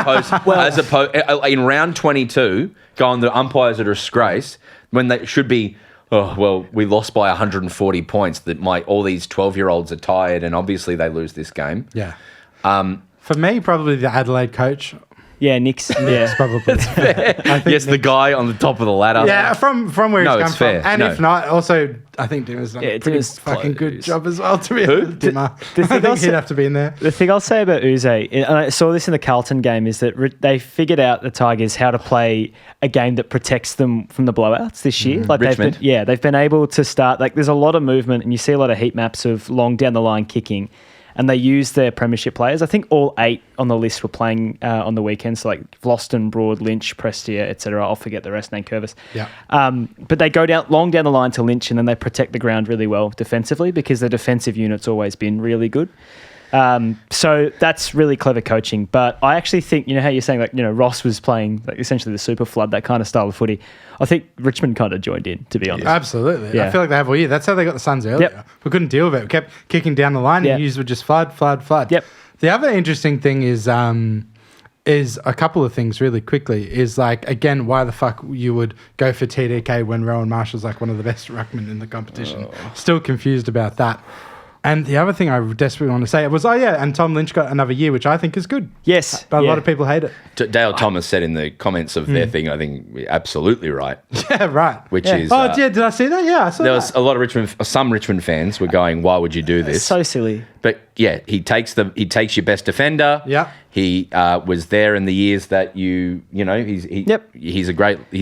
opposed in round 22, going the umpires are a disgrace when they should be. Oh, well, we lost by 140 points. All these 12-year-olds are tired, and obviously they lose this game. Yeah. For me, probably the Adelaide coach. Yeah, Nick's probably. Yes, Nick's the guy on the top of the ladder. Yeah, from where he's come from. And if not, also, I think Dimmer's done a pretty fucking good job as well, to be honest. Dimmer. I think he'd have to be in there. The thing I'll say about Uze, and I saw this in the Carlton game, is that they figured out, the Tigers, how to play a game that protects them from the blowouts this year. Richmond. They've been able to start, there's a lot of movement, and you see a lot of heat maps of long down the line kicking. And they use their premiership players. I think all 8 on the list were playing on the weekend. So like Vlosten, Broad, Lynch, Prestia, etc. I'll forget the rest, Nankervis. Yeah. But they go long down the line to Lynch, and then they protect the ground really well defensively because the defensive unit's always been really good. So that's really clever coaching. But I actually think, how you're saying, Ross was playing essentially the super flood, that kind of style of footy. I think Richmond kind of joined in, to be honest. Absolutely. Yeah. I feel like they have all year. That's how they got the Suns earlier. Yep. We couldn't deal with it. We kept kicking down the line, and you would just flood. Yep. The other interesting thing is a couple of things really quickly. Is again, why the fuck you would go for TDK when Rowan Marshall's one of the best ruckmen in the competition. Still confused about that. And the other thing I desperately want to say was, and Tom Lynch got another year, which I think is good. Yes. But a lot of people hate it. Dale Thomas said in the comments of their thing, I think, absolutely right. Yeah, right. Which is... did I see that? Yeah, I saw that. There was a lot of some Richmond fans were going, why would you do this? It's so silly. But yeah, he takes your best defender. Yeah. He was there in the years that he's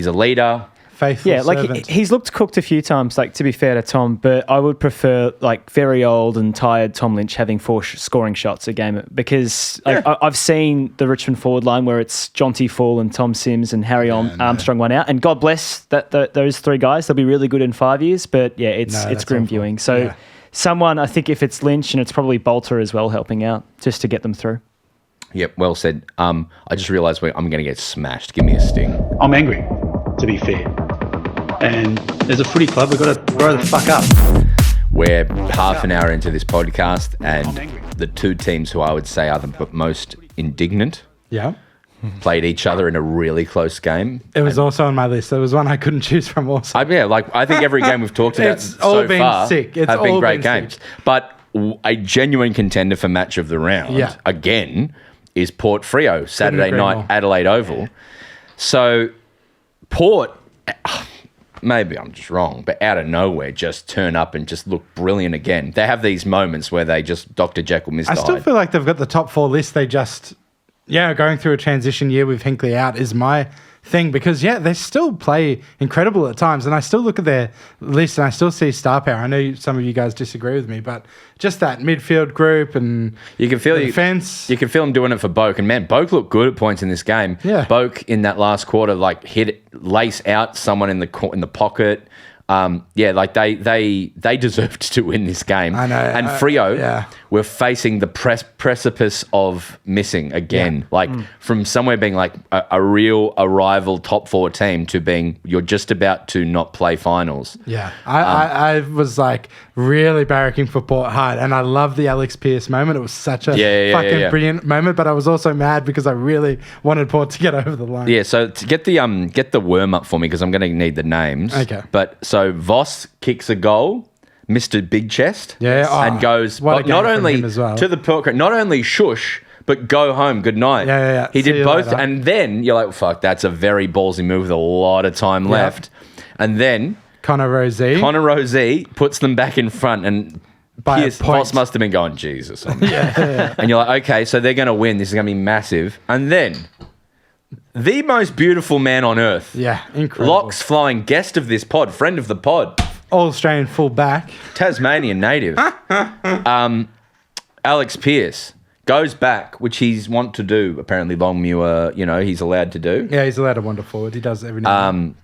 a leader. Faithful servant. He's looked cooked a few times, to be fair to Tom, but I would prefer very old and tired Tom Lynch having 4 scoring shots a game, because I've seen the Richmond forward line where it's Jonty Fall and Tom Sims and Harry Armstrong one out, and God bless those 3 guys. They'll be really good in 5 years, but it's grim viewing. So someone, I think if it's Lynch, and it's probably Bolter as well helping out just to get them through. Yep, well said. I just realised I'm going to get smashed. Give me a sting. I'm angry, to be fair. And as a footy club, we've got to grow the fuck up. We're half an hour into this podcast, and the two teams who I would say are the most indignant Yeah. played each other in a really close game. It was also on my list. There was one I couldn't choose from also. I think every game we've talked about It's all so been far sick. It's have been all great been games. sick. But a genuine contender for match of the round, again, is Port Freo, Saturday agree night, more. Adelaide Oval. So Port, maybe I'm just wrong, but out of nowhere just turn up and just look brilliant again. They have these moments where they just Dr. Jekyll, Mr. I still Hyde. feel like they've got the top 4 list. They just, going through a transition year with Hinkley out is my thing because, they still play incredible at times. And I still look at their list and I still see star power. I know some of you guys disagree with me, but just that midfield group and You can feel the defense. You can feel him doing it for Boak, and man, Boak looked good at points in this game. Yeah. Boak in that last quarter, lace out someone in the pocket. They deserved to win this game. I know. And Freo were facing the precipice of missing again. From somewhere being like a rival top 4 team to being you're just about to not play finals. Yeah, I was like really barracking for Port hard, and I love the Alex Pearce moment. It was such a brilliant moment, but I was also mad because I really wanted Port to get over the line. Yeah, so to get the worm up for me because I'm going to need the names. Okay. But so Voss kicks a goal, Mr. Big Chest, and goes what a game not from only him as well. to the Port, not only shush, but go home, good night. Yeah. He See did you both, later. and then you're like, fuck, that's a very ballsy move with a lot of time left. And then Connor Rozee puts them back in front, and By a Pierce point. Voss must have been going, Jesus. And you're like, okay, so they're going to win. This is going to be massive. And then the most beautiful man on earth. Yeah, incredible. Locks flying guest of this pod, friend of the pod, All Australian full back. Tasmanian native. Alex Pearce goes back, which he's want to do. Apparently, Longmuir, he's allowed to do. Yeah, he's allowed to wander forward. He does every now and then.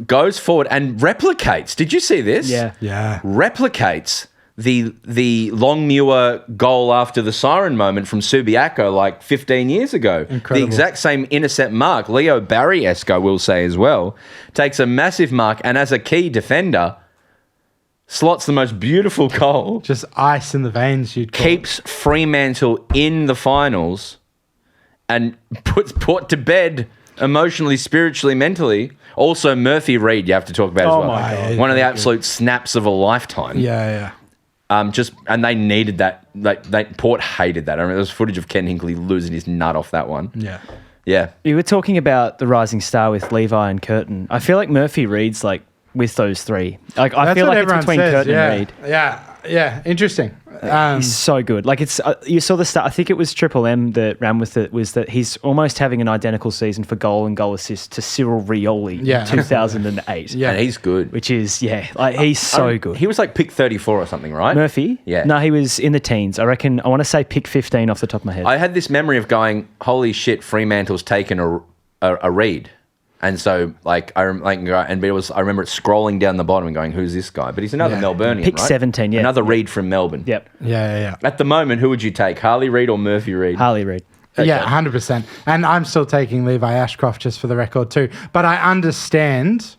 Goes forward and replicates. Did you see this? Yeah. Replicates the Longmuir goal after the siren moment from Subiaco like 15 years ago. Incredible. The exact same intercept mark. Leo Barry-esque, I will say as well. Takes a massive mark and as a key defender, slots the most beautiful goal. Just ice in the veins, you'd call Keeps Fremantle in the finals and puts Port to bed emotionally, spiritually, mentally. Also, Murphy Reid, you have to talk about as well. my God. One of the absolute snaps of a lifetime. it. Yeah. And they needed that. Port hated that. I mean, there was footage of Ken Hinkley losing his nut off that one. Yeah. You were talking about the rising star with Levi and Curtin. I feel like Murphy Reid's like with those three. Like I That's feel what like it's everyone between says. Curtin and Reid. Yeah. Interesting. He's so good. Like it's you saw the start. I think it was Triple M that ran with it. Was that he's almost having an identical season for goal and goal assist to Cyril Rioli in 2008. Yeah. And he's good. Which is he's so good. He was like pick 34 or something, right? Murphy? Yeah. No, he was in the teens. I reckon. I want to say pick 15 off the top of my head. I had this memory of going, holy shit, Fremantle's taken a read. And so, I remember it scrolling down the bottom and going, "Who's this guy?" But he's another Melburnian, Pick right? 17, yeah. Another Reid from Melbourne. Yep. Yeah. At the moment, who would you take, Harley Reid or Murphy Reid? Harley Reid. Yeah, 100%. And I'm still taking Levi Ashcroft just for the record too. But I understand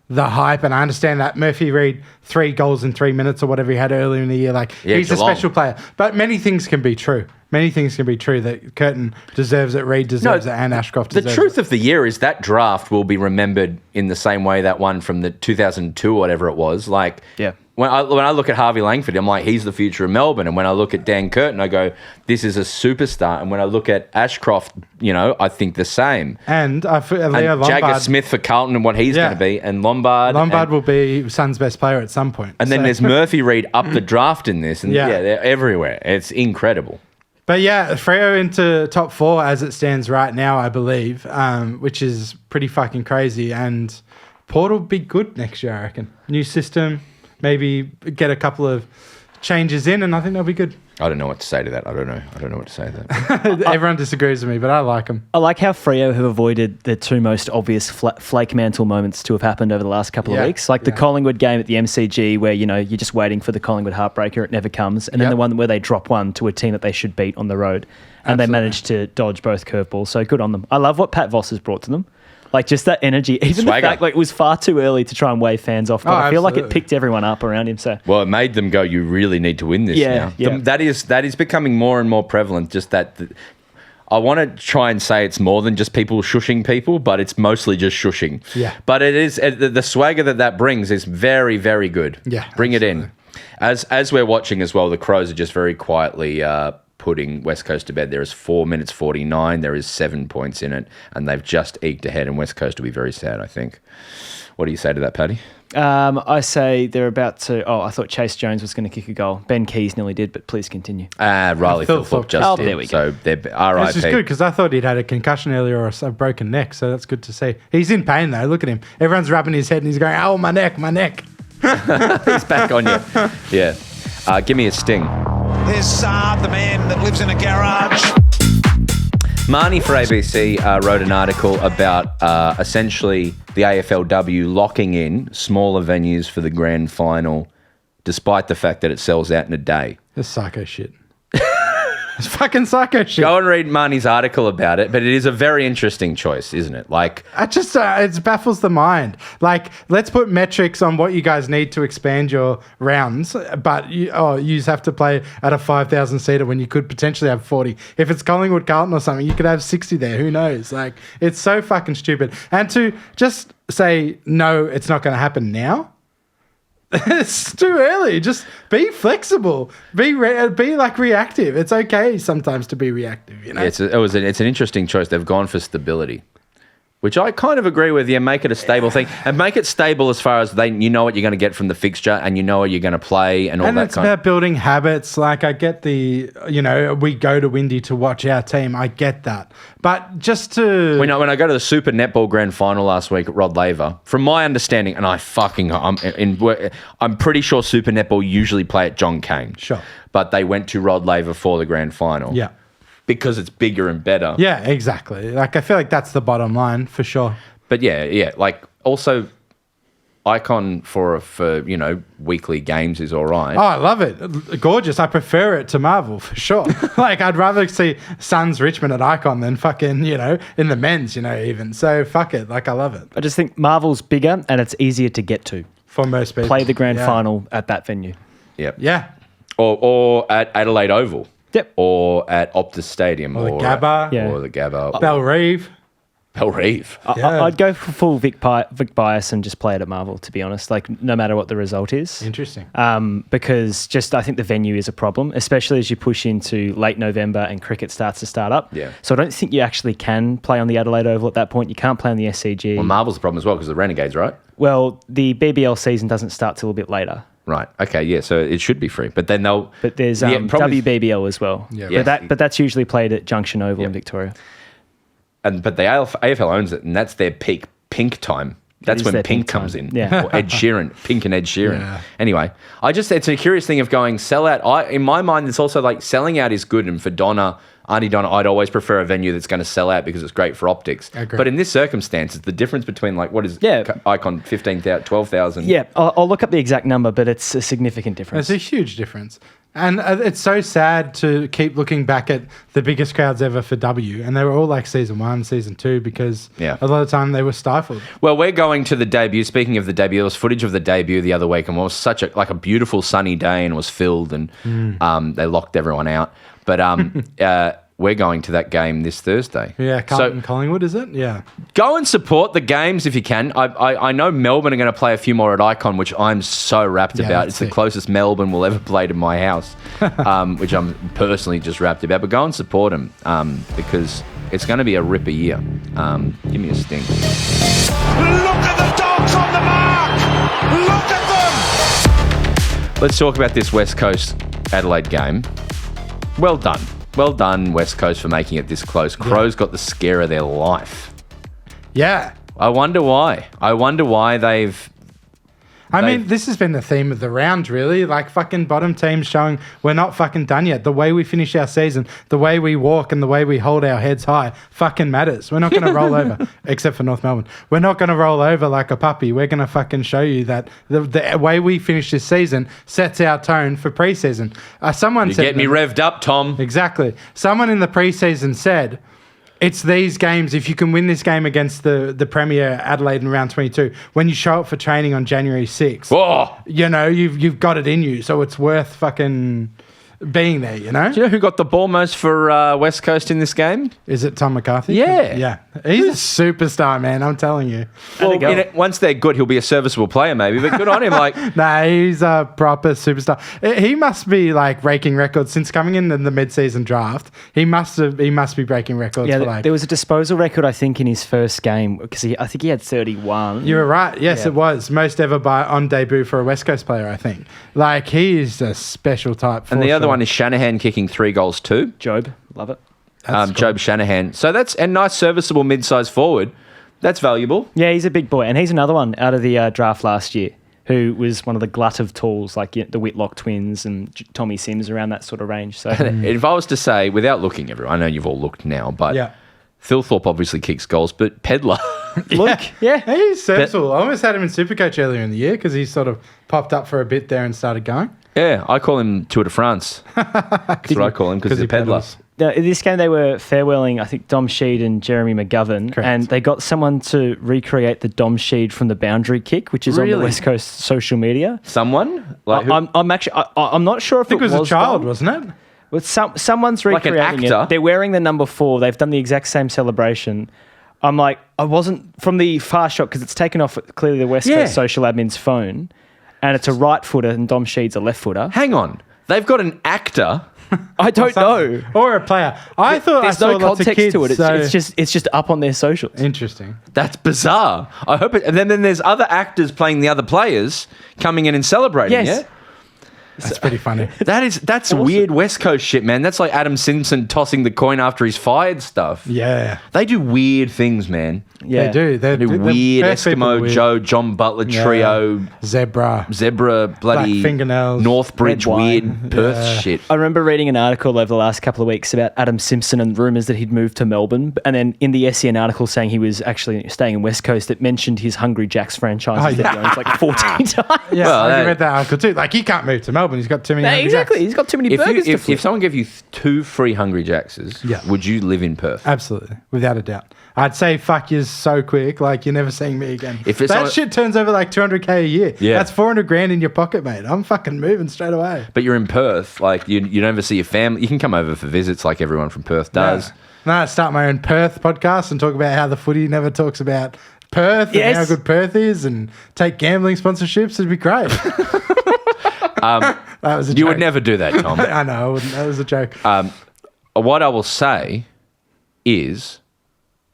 the hype and I understand that Murphy Reid 3 goals in 3 minutes or whatever he had earlier in the year. He's Geelong. a special player. But many things can be true. Many things can be true that Curtin deserves it, Reid deserves it, and Ashcroft deserves it. The truth of the year is that draft will be remembered in the same way that one from the 2002 or whatever it was. When I look at Harvey Langford, I'm like, he's the future of Melbourne. And when I look at Dan Curtin, I go, this is a superstar. And when I look at Ashcroft, I think the same. And Leo And Lombard. Jagger Smith for Carlton and what he's going to be. And Lombard. Lombard will be Suns' best player at some point. And then there's Murphy Reid up the draft in this. And Yeah. they're everywhere. It's incredible. But yeah, Freo into top 4 as it stands right now, I believe, which is pretty fucking crazy. And Port will be good next year, I reckon. New system, maybe get a couple of changes in, and I think they'll be good. I don't know what to say to that. I don't know what to say to that. Everyone disagrees with me, but I like them. I like how Freo have avoided the 2 most obvious flake mantle moments to have happened over the last couple of weeks. Like the Collingwood game at the MCG where, you're just waiting for the Collingwood heartbreaker. It never comes. And then the one where they drop one to a team that they should beat on the road. And they managed to dodge both curveballs. So good on them. I love what Pat Voss has brought to them. Like just that energy. Even Swagger. the fact like it was far too early to try and wave fans off, but I feel like it absolutely. picked everyone up around him. So Well, it made them go, you really need to win this Yeah, now. yeah. That is becoming more and more prevalent, just that... I want to try and say it's more than just people shushing people, but it's mostly just shushing. Yeah. But it is... The swagger that brings is very, very good. Yeah, Bring absolutely. it in. As we're watching as well, the Crows are just very quietly putting West Coast to bed. There is 4 minutes 49. There is 7 points in it, and they've just eked ahead, and West Coast will be very sad, I think. What do you say to that, Paddy? I say they're about to. Oh, I thought Chase Jones was going to kick a goal. Ben Keys nearly did, but please continue. Riley Philthorpe Philthorpe just Oh, did. there we So go. they're RIP. This is good because I thought he'd had a concussion earlier or a broken neck, so that's good to see. He's in pain though. Look at him. Everyone's rubbing his head and he's going, "Oh, my neck, my neck." He's back on you. Yeah. Give me a sting. There's Saab, the man that lives in a garage. Marnie for ABC wrote an article about essentially the AFLW locking in smaller venues for the grand final, despite the fact that it sells out in a day. That's psycho shit. It's fucking psycho shit. Go and read Marnie's article about it, but it is a very interesting choice, isn't it? Like, I just, it baffles the mind. Like, let's put metrics on what you guys need to expand your rounds, but you just have to play at a 5,000 seater when you could potentially have 40. If it's Collingwood, Carlton or something, you could have 60 there. Who knows? Like, it's so fucking stupid. And to just say, no, it's not going to happen now. It's too early. Just be flexible. Be like reactive. It's okay sometimes to be reactive. You know. it's an interesting choice. They've gone for stability, which I kind of agree with. Yeah, make it a stable thing, and make it stable as far as you know what you're going to get from the fixture, and you know what you're going to play, and all And that it's kind. about building habits. Like I get we go to Windy to watch our team. I get that, but just to When I go to the Super Netball Grand Final last week at Rod Laver, from my understanding, and I'm pretty sure Super Netball usually play at John Cain. Sure. But they went to Rod Laver for the Grand Final. yeah, Because it's bigger and better. yeah, exactly. Like I feel like that's the bottom line for sure. But yeah. Like also, Icon for weekly games is all right. Oh, I love it. Gorgeous. I prefer it to Marvel for sure. Like I'd rather see Suns Richmond at Icon than fucking in the men's even. So fuck it. Like I love it I just think Marvel's bigger and it's easier to get to. for most people. Play the grand Yeah. final at that venue. Yep. Yeah. Or at Adelaide Oval. Yep. Or at Optus Stadium. Or the Gabba. Yeah. Or the Gabba. Bell Reeve. Bellreeve. Yeah. I'd go for full Vic bias and just play it at Marvel, to be honest, like no matter what the result is. Interesting. Because I think the venue is a problem, especially as you push into late November and cricket starts to start up. Yeah. So I don't think you actually can play on the Adelaide Oval at that point. You can't play on the SCG. Well, Marvel's the problem as well because the Renegades, right? Well, the BBL season doesn't start till a bit later. Right. Okay. Yeah. So it should be free, but then they'll. But there's Yeah, problem is- WBBL as well. Yeah. Yeah. But that's usually played at Junction Oval Yeah. in Victoria. But the AFL owns it, and that's their peak Pink time. That's is when their Pink Pink comes time. in. Yeah. Or Ed Sheeran, Pink and Ed Sheeran. Yeah. Anyway, it's a curious thing of going sell out. In my mind, it's also like selling out is good, and for Auntie Donna, I'd always prefer a venue that's going to sell out because it's great for optics. Agree. But in this circumstance, it's the difference between what is Yeah. Icon 15,000, 12,000. Yeah, I'll look up the exact number, but it's a significant difference. It's a huge difference. And it's so sad to keep looking back at the biggest crowds ever for W. And they were all like season 1, season 2, because Yeah. a lot of the time they were stifled. Well, we're going to the debut. Speaking of the debut, there was footage of the debut the other week, and it was such a beautiful sunny day, and it was filled, and they locked everyone out. But we're going to that game this Thursday. Yeah, Carlton So Collingwood, is it? Yeah. go and support the games if you can. I know Melbourne are going to play a few more at Icon, which I'm so rapt Yeah, about. that's It's the sick. closest Melbourne will ever play to my house, which I'm personally just rapt about. But go and support them because it's going to be a ripper year. Give me a sting. Look at the dogs on the mark! Look at them! Let's talk about this West Coast Adelaide game. Well done. Well done, West Coast, for making it this close. Crows got the scare of their life. Yeah. I wonder why. They've... I They've- mean, this has been the theme of the round, really. Like, fucking bottom teams showing we're not fucking done yet. The way we finish our season, the way we walk, and the way we hold our heads high fucking matters. We're not going to roll over, except for North Melbourne. We're not going to roll over like a puppy. We're going to fucking show you that the way we finish this season sets our tone for preseason. Someone You said... get me revved up, Tom. Exactly. Someone in the preseason said, It's these games, if you can win this game against the Premier Adelaide in round 22, when you show up for training on January 6th, you've got it in you. So it's worth fucking being there, you know? Do you know who got the ball most for West Coast in this game? Is it Tom McCarthy? Yeah. Yeah. He's a superstar, man. I'm telling you. Well, once they're good, he'll be a serviceable player maybe, but good on him. Nah, he's a proper superstar. He must be like breaking records since coming in the mid-season draft. He must be breaking records. Yeah, there was a disposal record, I think, in his first game because I think he had 31. You were right. Yes, it was most ever on debut for a West Coast player. I think. Like he's a special type. And the other one is Shanahan kicking 3 goals too. Job, love it. Cool. Job Shanahan. So that's a nice, serviceable mid-sized forward. That's valuable. Yeah, he's a big boy. And he's another one out of the draft last year who was one of the glut of tools, like the Whitlock twins and Tommy Sims around that sort of range. So if I was to say, without looking, everyone, I know you've all looked now, but Thilthorpe obviously kicks goals, but Pedler. He's serviceable. I almost had him in Supercoach earlier in the year because he sort of popped up for a bit there and started going. Yeah, I call him Tour de France. That's what I call him because he's a peddler. In this game, they were farewelling, I think, Dom Sheed and Jeremy McGovern. Correct. And they got someone to recreate the Dom Sheed from the boundary kick, which is on the West Coast social media. Someone? I'm not sure if I think it was a child, Dom. wasn't it? Well, someone's recreating Like an actor? it. They're wearing the number 4. They've done the exact same celebration. I'm like, I wasn't from the far shot because it's taken off clearly the West Coast social admin's phone, and it's a right footer and Dom Sheed's a left footer. Hang on. They've got an actor. I don't know. Or a player. I thought There's I saw no lots of context kids, to it. so- It's just up on their socials. Interesting. That's bizarre. I hope it. And then there's other actors playing the other players coming in and celebrating. Yes. Yeah. That's pretty funny. That's weird West Coast shit, man. That's like Adam Simpson tossing the coin after he's fired stuff. Yeah. They do weird things, man. Yeah. They do. They do weird first people are Eskimo weird. Joe, John Butler trio, Zebra. bloody Black fingernails. Northbridge red wine. weird Perth shit. I remember reading an article over the last couple of weeks about Adam Simpson and rumours that he'd moved to Melbourne. And then in the SEN article saying he was actually staying in West Coast, it mentioned his Hungry Jacks franchise that he owns like 14 times. Yeah, Well, I that- read that article too. Like, he can't move to Melbourne. He's got too many Hungry Exactly. Jacks. He's got too many burgers to flip. If someone gave you 2 free Hungry Jackses, would you live in Perth? Absolutely. Without a doubt. I'd say fuck you so quick, like you're never seeing me again. If it's that on- shit turns over like 200K a year. Yeah. That's 400 grand in your pocket, mate. I'm fucking moving straight away. But you're in Perth, like you don't ever see your family. You can come over for visits like everyone from Perth does. No, I start my own Perth podcast and talk about how the footy never talks about Perth and how good Perth is and take gambling sponsorships. It'd be great. That was a joke. You would never do that, Tom. I know. I wouldn't. That was a joke. What I will say is,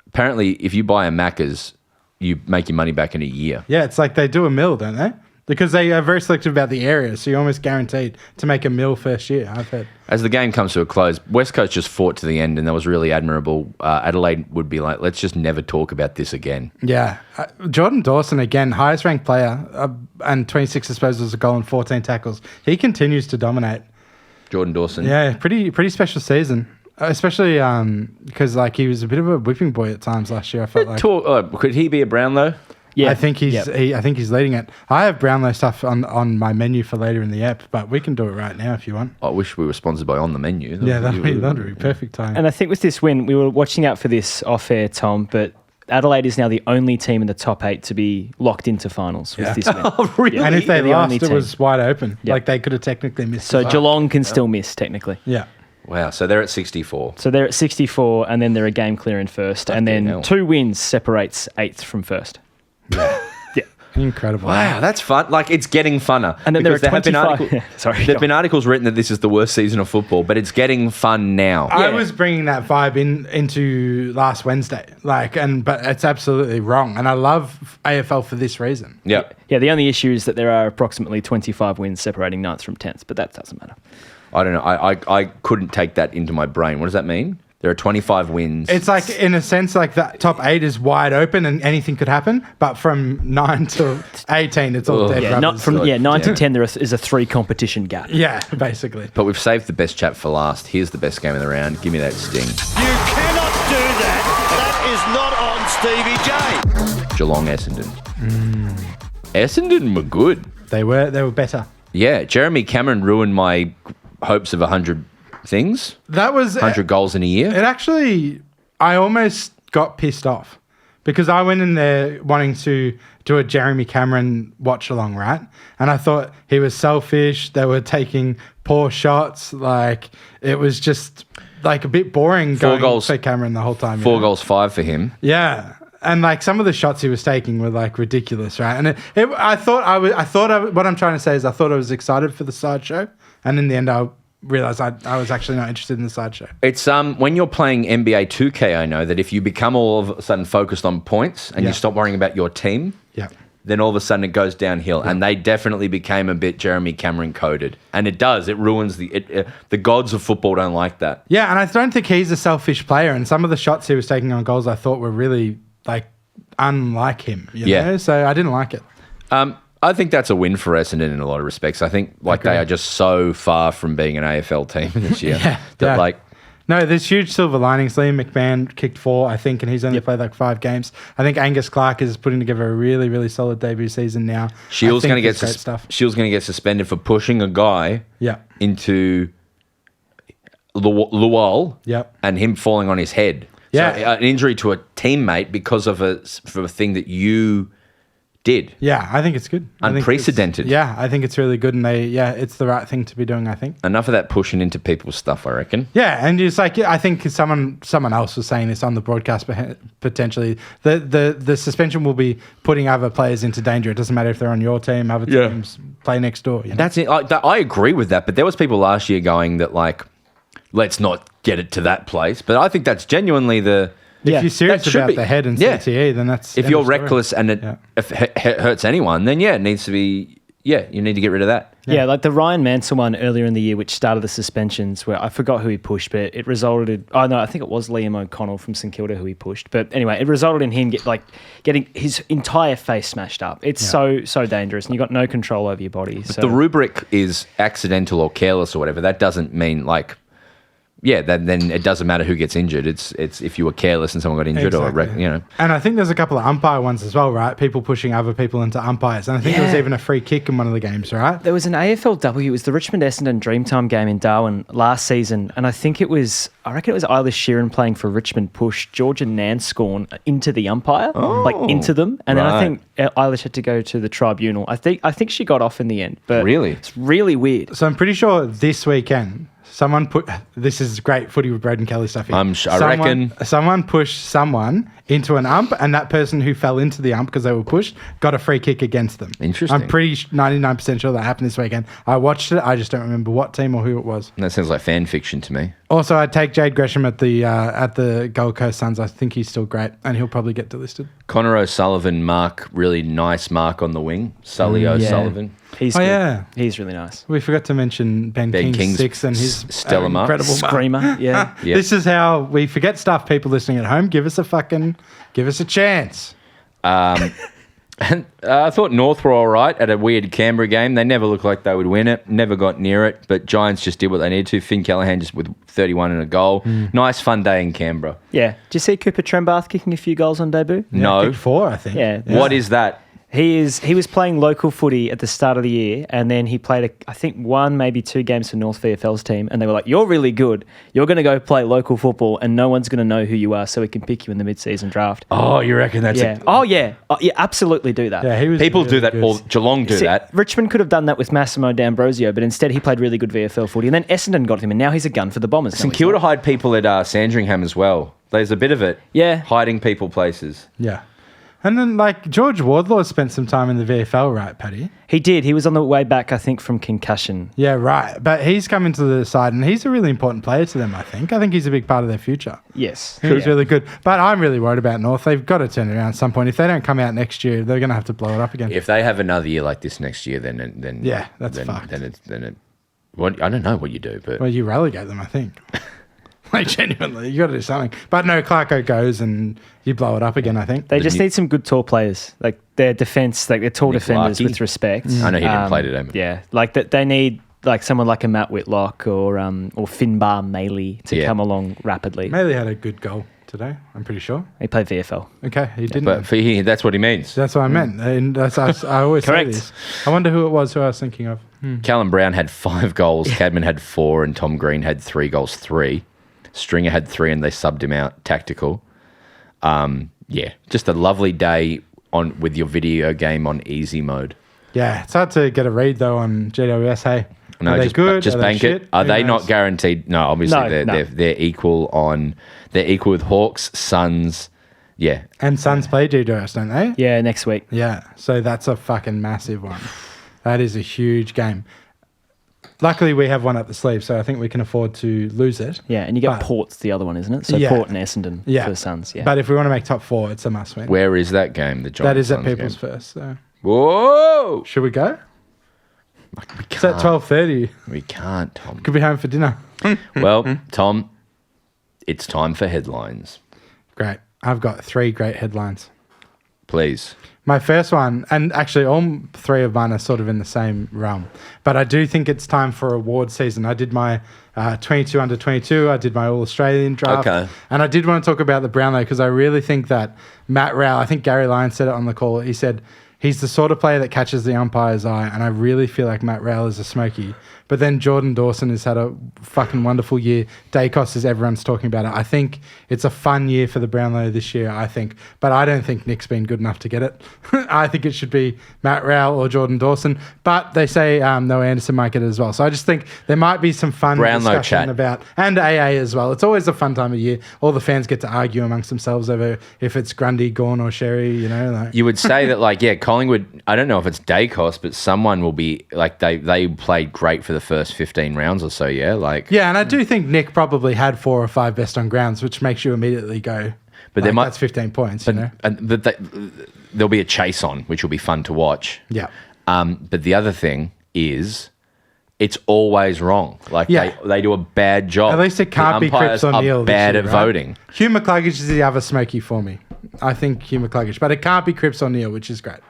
apparently, if you buy a Macca's, you make your money back in a year. Yeah, it's like they do a mill, don't they? Because they are very selective about the area, so you're almost guaranteed to make a mill first year, I've heard. As the game comes to a close, West Coast just fought to the end, and that was really admirable. Adelaide would be like, let's just never talk about this again. Yeah. Jordan Dawson, again, highest ranked player, and 26 disposals, a goal and 14 tackles. He continues to dominate. Jordan Dawson. Yeah, pretty special season. Especially because like he was a bit of a whipping boy at times last year, I felt like. Could he be a Brownlow? Yeah. I think he's leading it. I have Brownlow stuff on my menu for later in the app, but we can do it right now if you want. I wish we were sponsored by On The Menu. That'd be perfect time. And I think with this win, we were watching out for this off air, Tom, but Adelaide is now the only team in the top 8 to be locked into finals with this win. Oh, really? And if they They're the lost, only it team. was wide open. Yeah. Like they could have technically missed. So as well. Geelong can still miss, technically. Yeah. Wow, so they're at 64. So they're at 64, and then they're a game clear in first. And then hell. 2 wins separates 8th from first. Incredible. Wow, that's fun. Like, it's getting funner. And then there are Because have been 25 Sorry. There have been articles written that this is the worst season of football, but it's getting fun now. I Yeah. was bringing that vibe into last Wednesday, but it's absolutely wrong. And I love AFL for this reason. Yeah. Yeah, the only issue is that there are approximately 25 wins separating 9th from 10th, but that doesn't matter. I don't know. I couldn't take that into my brain. What does that mean? There are 25 wins. It's like, in a sense, like the top 8 is wide open and anything could happen. But from 9 to 18, it's all dead Yeah, rubbers. not from 9 to 10 there is a 3 competition gap. Yeah, basically. But we've saved the best chat for last. Here's the best game of the round. Give me that sting. You cannot do that. That is not on Stevie J. Geelong, Essendon. Essendon were good. They were better. Yeah, Jeremy Cameron ruined my hopes of 100 things. That was 100 goals in a year. It actually, I almost got pissed off because I went in there wanting to do a Jeremy Cameron watch along, right? And I thought he was selfish. They were taking poor shots. Like, it was just like a bit boring going for Cameron the whole time. 4 goals, 5 for him. Yeah. And like some of the shots he was taking were like ridiculous, right? And what I'm trying to say is I thought I was excited for the sideshow. And in the end, I realized I was actually not interested in the sideshow. It's when you're playing NBA 2K, I know that if you become all of a sudden focused on points and you stop worrying about your team, then all of a sudden it goes downhill. And they definitely became a bit Jeremy Cameron coded. And it does. It ruins the gods of football don't like that. Yeah, and I don't think he's a selfish player. And some of the shots he was taking on goals I thought were really like unlike him. You know? So I didn't like it. I think that's a win for Essendon in a lot of respects. I think they are just so far from being an AFL team this year. No, there's huge silver linings. Liam McMahon kicked 4, I think, and he's only played like 5 games. I think Angus Clark is putting together a really, really solid debut season now. Shields going to get suspended for pushing a guy into the wall and him falling on his head. Yeah. So, an injury to a teammate because of a thing that you did. Yeah, I think it's good. Unprecedented. I think it's really good, and it's the right thing to be doing, I think. Enough of that pushing into people's stuff, I reckon. Yeah, and it's like, I think someone else was saying this on the broadcast, potentially. The suspension will be putting other players into danger. It doesn't matter if they're on your team, other teams play next door. You know? That's it. I agree with that, but there was people last year going that, like, let's not get it to that place. But I think that's genuinely the... If you're serious about the head and CTE, then that's... If you're reckless and it hurts anyone, then it needs to be... Yeah, you need to get rid of that. Yeah, like the Ryan Mansell one earlier in the year, which started the suspensions, where I forgot who he pushed, but it resulted... Oh, no, I think it was Liam O'Connell from St Kilda who he pushed. But anyway, it resulted in him getting his entire face smashed up. It's so dangerous, and you've got no control over your body. But the rubric is accidental or careless or whatever. That doesn't mean, like... Yeah, then it doesn't matter who gets injured. It's if you were careless and someone got injured And I think there's a couple of umpire ones as well, right? People pushing other people into umpires. And I think there was even a free kick in one of the games, right? There was an AFLW. It was the Richmond Essendon Dreamtime game in Darwin last season. And I reckon it was Eilish Sheeran playing for Richmond pushed Georgia Nanscorn into the umpire, into them. And then I think Eilish had to go to the tribunal. I think she got off in the end. But really? It's really weird. So I'm pretty sure this weekend... this is great footy with Broden Kelly stuff here. I reckon someone pushed someone into an ump, and that person who fell into the ump because they were pushed got a free kick against them. Interesting. I'm pretty 99% sure that happened this weekend. I watched it. I just don't remember what team or who it was. That sounds like fan fiction to me. Also, I'd take Jade Gresham at the Gold Coast Suns. I think he's still great, and he'll probably get delisted. Connor O'Sullivan, really nice mark on the wing. Sully O'Sullivan. He's good. Yeah. He's really nice. We forgot to mention Ben King's 6 and his stellar mark. Incredible screamer. Yeah. This is how we forget stuff, people listening at home. Give us a chance. And I thought North were all right at a weird Canberra game. They never looked like they would win it, never got near it, but Giants just did what they needed to. Finn Callaghan just with 31 and a goal. Nice, fun day in Canberra. Yeah. Did you see Cooper Trembath kicking a few goals on debut? No. Kicked 4, I think. Yeah. What is that? He was playing local footy at the start of the year, and then he played, I think, 1, maybe 2 games for North VFL's team, and they were like, you're really good. You're going to go play local football, and no one's going to know who you are, so we can pick you in the mid-season draft. Oh, you reckon that's... Yeah. Absolutely do that. Yeah, he was People really do that, good. or Geelong do that. Richmond could have done that with Massimo D'Ambrosio, but instead he played really good VFL footy, and then Essendon got him, and now he's a gun for the Bombers. St Kilda hide people at Sandringham as well. There's a bit of it. Yeah. Hiding people places. Yeah. And then, George Wardlaw spent some time in the VFL, right, Paddy? He did. He was on the way back, I think, from concussion. Yeah, right. But he's come into the side, and he's a really important player to them, I think. I think he's a big part of their future. Yes. He was really good. But I'm really worried about North. They've got to turn it around at some point. If they don't come out next year, they're going to have to blow it up again. If they have another year like this next year, then yeah, that's fucked. Then I don't know what you do, but... Well, you relegate them, I think. Genuinely, you got to do something. But no, Clarko goes and you blow it up again, I think. They just need some good tall players. Like their defence, like they're tall defenders Larky. with respect. I know he didn't play today. Yeah, like that. They need someone like a Matt Whitlock or Finbar Maley to come along rapidly. Maley had a good goal today, I'm pretty sure. He played VFL. Okay, he didn't. But that's what he means. That's what I meant. And I always say this. I wonder who it was who I was thinking of. Callum Brown had 5 goals, Cadman had 4, and Tom Green had 3 goals, 3. Stringer had 3 and they subbed him out. Tactical. Just a lovely day with your video game on easy mode. Yeah, it's hard to get a read though on GWS. Hey, No, are they just, good? just Are they bank shit? it. Are Who they knows? not guaranteed? No, obviously No. they're equal on. They're equal with Hawks, Suns. Yeah, And Suns play GWS, don't they? Yeah, next week. Yeah, so that's a fucking massive one. That is a huge game. Luckily, we have one up the sleeve, so I think we can afford to lose it. Yeah, and you get But- Port's the other one, isn't it? So Yeah. Port and Essendon Yeah. for the Suns. Yeah. But if we want to make top 4, it's a must-win. where is that game? The John That is at Suns People's game? First. So. Whoa! Should we go? We It's at can't. 12:30. We can't, Tom. Could be home for dinner. Well, Tom, it's time for headlines. Great. I've got 3 great headlines. Please. My first one, and actually all 3 of mine are sort of in the same realm, but I do think it's time for award season. I did my 22 under 22. I did my All Australian draft. Okay. And I did want to talk about the Brownlow because I really think that Matt Rowell, I think Gary Lyon said it on the call. He said he's the sort of player that catches the umpire's eye, and I really feel like Matt Rowell is a smoky. But then Jordan Dawson has had a fucking wonderful year. Dacos is everyone's talking about it. I think it's a fun year for the Brownlow this year, I think. But I don't think Nick's been good enough to get it. I think it should be Matt Rowell or Jordan Dawson. But they say Noah Anderson might get it as well. So I just think there might be some fun Brownlow discussion chat. about, and AA as well. It's always a fun time of year. All the fans get to argue amongst themselves over if it's Grundy, Gawn or Sherry, you know. Like. You would say that, Collingwood, I don't know if it's Dacos, but someone will be, they played great for the first 15 rounds or so, yeah? Yeah, and I do think Nick probably had 4 or 5 best on grounds, which makes you immediately go, But there might- that's 15 points, you know? But there'll be a chase on, which will be fun to watch. Yeah. But the other thing is, it's always wrong. Yeah. They do a bad job. At least it can't The be Cripps umpires O'Neill. are bad at voting. Hugh McCluggage is the other smoky for me. I think Hugh McCluggage, but it can't be Cripps O'Neill, which is great.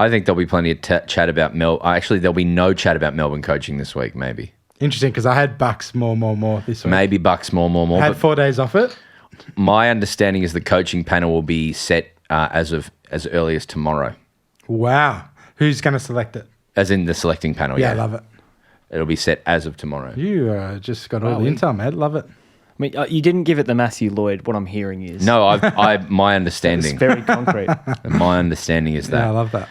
I think there'll be plenty of chat about Actually, there'll be no chat about Melbourne coaching this week, maybe. Interesting, because I had Bucks more this week. Maybe Bucks more. I had But 4 days off it. my understanding is the coaching panel will be set as early as tomorrow. Wow. Who's going to select it? As in the selecting panel, Yeah, yeah. I love it. It'll be set as of tomorrow. You just got all the intel, mate. Love it. I mean, you didn't give it the Matthew Lloyd. What I'm hearing is No, my it's understanding. very concrete. My understanding is Yeah, I that. love that.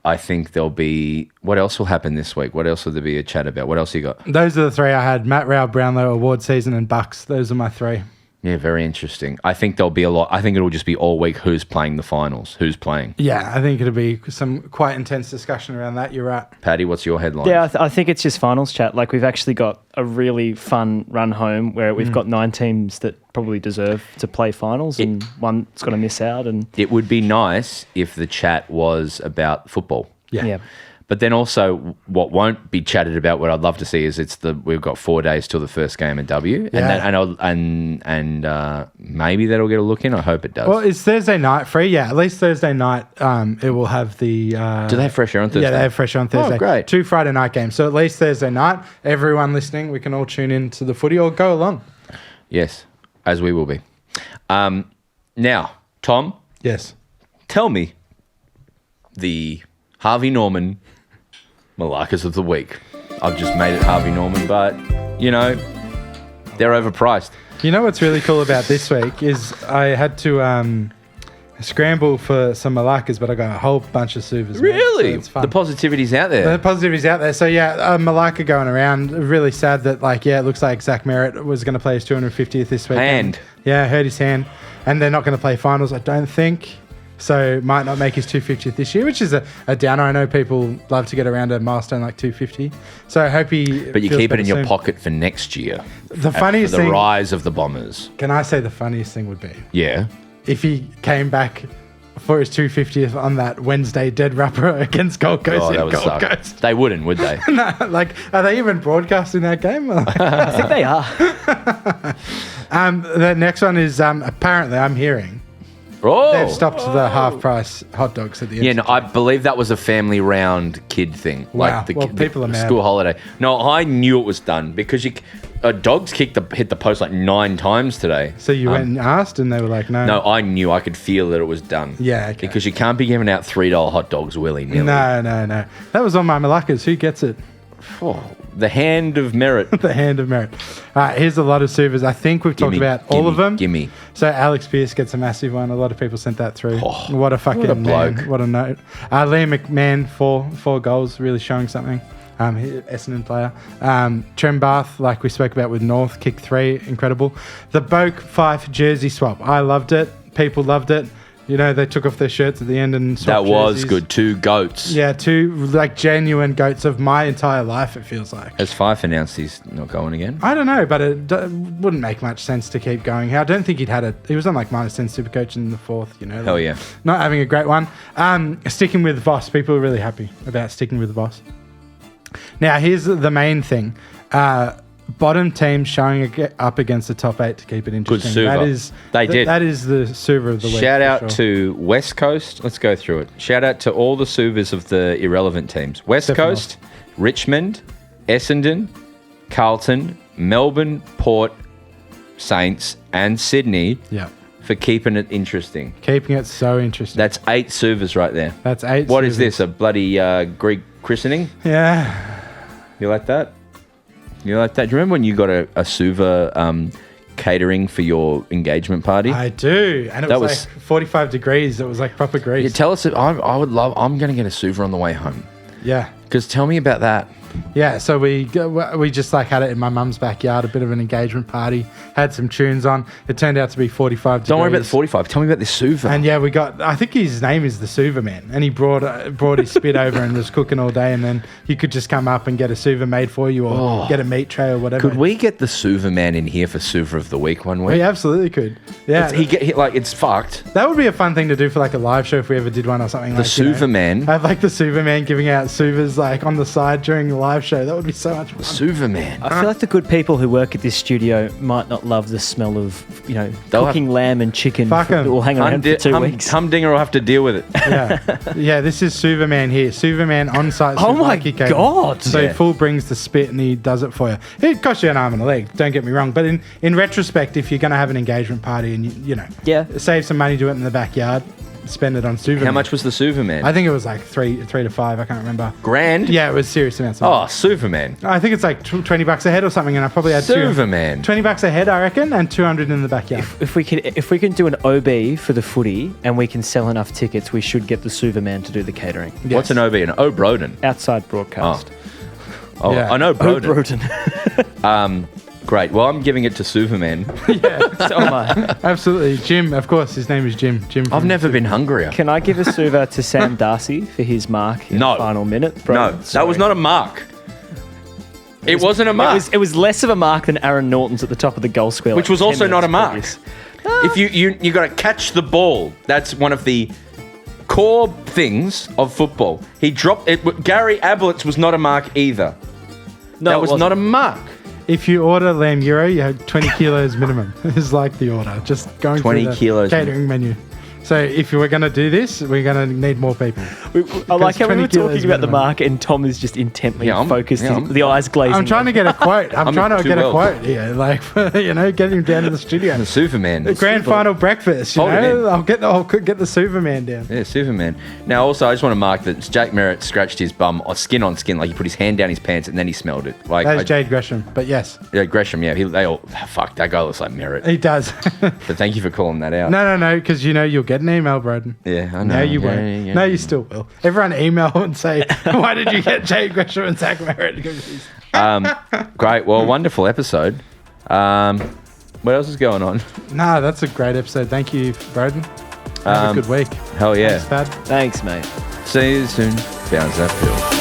I think there'll be. What else will happen this week? What else will there be a chat about? What else you got? Those are the 3 I had. Matt Rowell, Brownlow, award season, and Bucks. Those are my 3. Yeah, very interesting. I think there'll be a lot. I think it'll just be all week who's playing the finals, who's playing. Yeah, I think it'll be some quite intense discussion around that. You're right. Paddy, what's your headline? Yeah, I think it's just finals chat. We've actually got a really fun run home where we've got 9 teams that probably deserve to play finals and one's got to miss out. And It would be nice if the chat was about football. yeah. But then also, what won't be chatted about, what I'd love to see is we've got 4 days till the first game at W, Yeah. and maybe that'll get a look in. I hope it does. Well, is Thursday night free? Yeah, at least Thursday night it will have the... Do they have fresh air on Thursday? Yeah, they have fresh on Thursday. Oh, great. 2 Friday night games. So at least Thursday night, everyone listening, we can all tune in to the footy or go along. Yes, as we will be. Now, Tom, Yes. tell me the Harvey Norman Malakas of the week. I've just made it Harvey Norman, but, they're overpriced. You know what's really cool about this week is I had to scramble for some Malakas, but I got a whole bunch of Suvas. Really? So it's fun. The positivity's out there. The positivity's out there. So, yeah, Malacca going around. Really sad that, it looks like Zach Merritt was going to play his 250th this week. Hand. Yeah, hurt his hand. And they're not going to play finals, I don't think. So, might not make his 250th this year, which is a downer. I know people love to get around a milestone like 250. So, I hope he. But you feels keep it better in your soon. pocket for next year. The funniest for the thing. rise of the Bombers. Can I say the funniest thing would be Yeah. if he came back for his 250th on that Wednesday dead rapper against Gold Coast Oh, in that would Gold suck. Coast? They wouldn't, would they? No, are they even broadcasting that game? I think they are. The next one is apparently I'm hearing Oh. they've stopped the half price hot dogs at the end. Yeah, no, I believe that was a family round kid thing. Wow. Like Well, people are mad. school holiday. No, I knew it was done because dogs hit the post 9 times today. So you went and asked, and they were like, "No, No, I knew. I could feel that it was done. Yeah, okay. Because you can't be giving out $3 hot dogs willy-nilly. no." That was on my Malakas. Who gets it? Oh, The hand of merit. The hand of merit. All right, here's a lot of Supers. I think we've talked about all of them. Gimme. So Alex Pearce gets a massive one. A lot of people sent that through. What a fucking what a bloke. man. What a note. Liam McMahon, four goals, really showing something. Essendon player. Trem Bath, like we spoke about with North, kick 3, incredible. The Boak Fife jersey swap. I loved it. People loved it. You know, they took off their shirts at the end and swapped That was jerseys. good. 2 goats. Yeah, 2 like genuine goats of my entire life, it feels like. Has Fife announced he's not going again? I don't know, but it wouldn't make much sense to keep going. I don't think he was on like -10 Supercoach in the 4th, you know. Hell yeah. Not having a great one. Sticking with Voss. People are really happy about sticking with Voss. Now, here's the main thing. Bottom teams showing up against the top 8 to keep it interesting. Good Suva. That is the Suva of the week. Shout out to West Coast. Let's go through it. Shout out to all the Suvas of the irrelevant teams. West Except for Coast, Richmond, Essendon, Carlton, Melbourne, Port, Saints, and Sydney Yeah. for keeping it interesting. Keeping it so interesting. That's 8 Suvas right there. That's 8 What is Suvas. this? A bloody Greek christening? Yeah. You like that? You like that? Do you remember when you got a Suva catering for your engagement party? I do. And it That was was- like 45 degrees. It was like proper grease. Yeah, tell us. I'm going to get a Suva on the way home. Yeah. Because tell me about that. Yeah, so we just like had it in my mum's backyard, a bit of an engagement party, had some tunes on. It turned out to be 45 degrees. Don't worry about the 45. Tell me about this Suva. And yeah, I think his name is the Suva Man, and he brought his spit over and was cooking all day, and then you could just come up and get a Suva made for you or get a meat tray or whatever. Could we get the Suva Man in here for Suva of the week one week? We absolutely could. Yeah, It's fucked. that would be a fun thing to do for like a live show if we ever did one or something. The Suva Man. Have like the Suva Man giving out Suvas like on the side during the live show. That would be so much fun. Suva Man. I feel like the good people who work at this studio might not love the smell of, They'll cooking lamb and chicken. Fuck 'em. That will hang around for 2 weeks. Humdinger will have to deal with it. Yeah, this is Suva Man here. Suva Man on site. Oh my Supermarket God. So Yeah. Full brings the spit and he does it for you. It costs you an arm and a leg. Don't get me wrong, but in retrospect, if you're going to have an engagement party and you save some money, do it in the backyard, spend it on Suva. How Man. much was the Suva Man? I think it was like three to 5. I can't remember. Grand? Yeah, it was serious amounts. Of money. Oh, Suva Man. I think it's like $20 a head or something, and I probably had Suva Man. $20 a head, I reckon, and 200 in the backyard. If we can do an OB for the footy and we can sell enough tickets, we should get the Suva Man to do the catering. Yes. What's an OB? An O Broden. Outside broadcast. Oh, Yeah. I know Oh, Broden. Broden. Great. Well, I'm giving it to Suva Man. So am I. Absolutely. Jim, of course, his name is Jim. Jim. I've from never been hungrier. Can I give a Suva to Sam Darcy for his mark in No. the final minute? No, that was not a mark. It wasn't a mark. It was less of a mark than Aaron Norton's at the top of the goal square. Which like was 10 also not a minutes mark. previous. If you got to catch the ball, that's one of the core things of football. He dropped it. Gary Ablett's was not a mark either. No, that it was wasn't. not a mark. If you order lamb gyro, you have 20 kilos minimum. Is like the order. Just going 20 through the kilos catering menu. So if you were going to do this, we're going to need more people. I like how we 20 were kilos talking about the minimum. mark and Tom is just intently Yeah, I'm- focused, yeah, I'm- the eyes glazing. I'm trying to get a quote. I'm trying to too get a well. quote here. Like, get him down to the studio. The Suva Man. The grand final breakfast, you Hold it in. know? I'll get the Superman down. Yeah, Superman. Now, also, I just want to mark that Jake Merritt scratched his bum skin on skin, like he put his hand down his pants and then he smelled it. Like That is Jade Gresham, but yes, yeah, Gresham. Yeah, fuck that guy looks like Merritt. he does. But thank you for calling that out. No, because you'll get an email, Broden. Yeah, I know. No, you Yeah, won't. yeah. No, you still will. Everyone email and say, why did you get Jade Gresham and Zach Merritt? Great. Well, wonderful episode. What else is going on? Nah, that's a great episode. Thank you, Broden. Have a good week. Hell yeah. Thanks, Thad. Thanks, mate. See you soon. Bounce that field.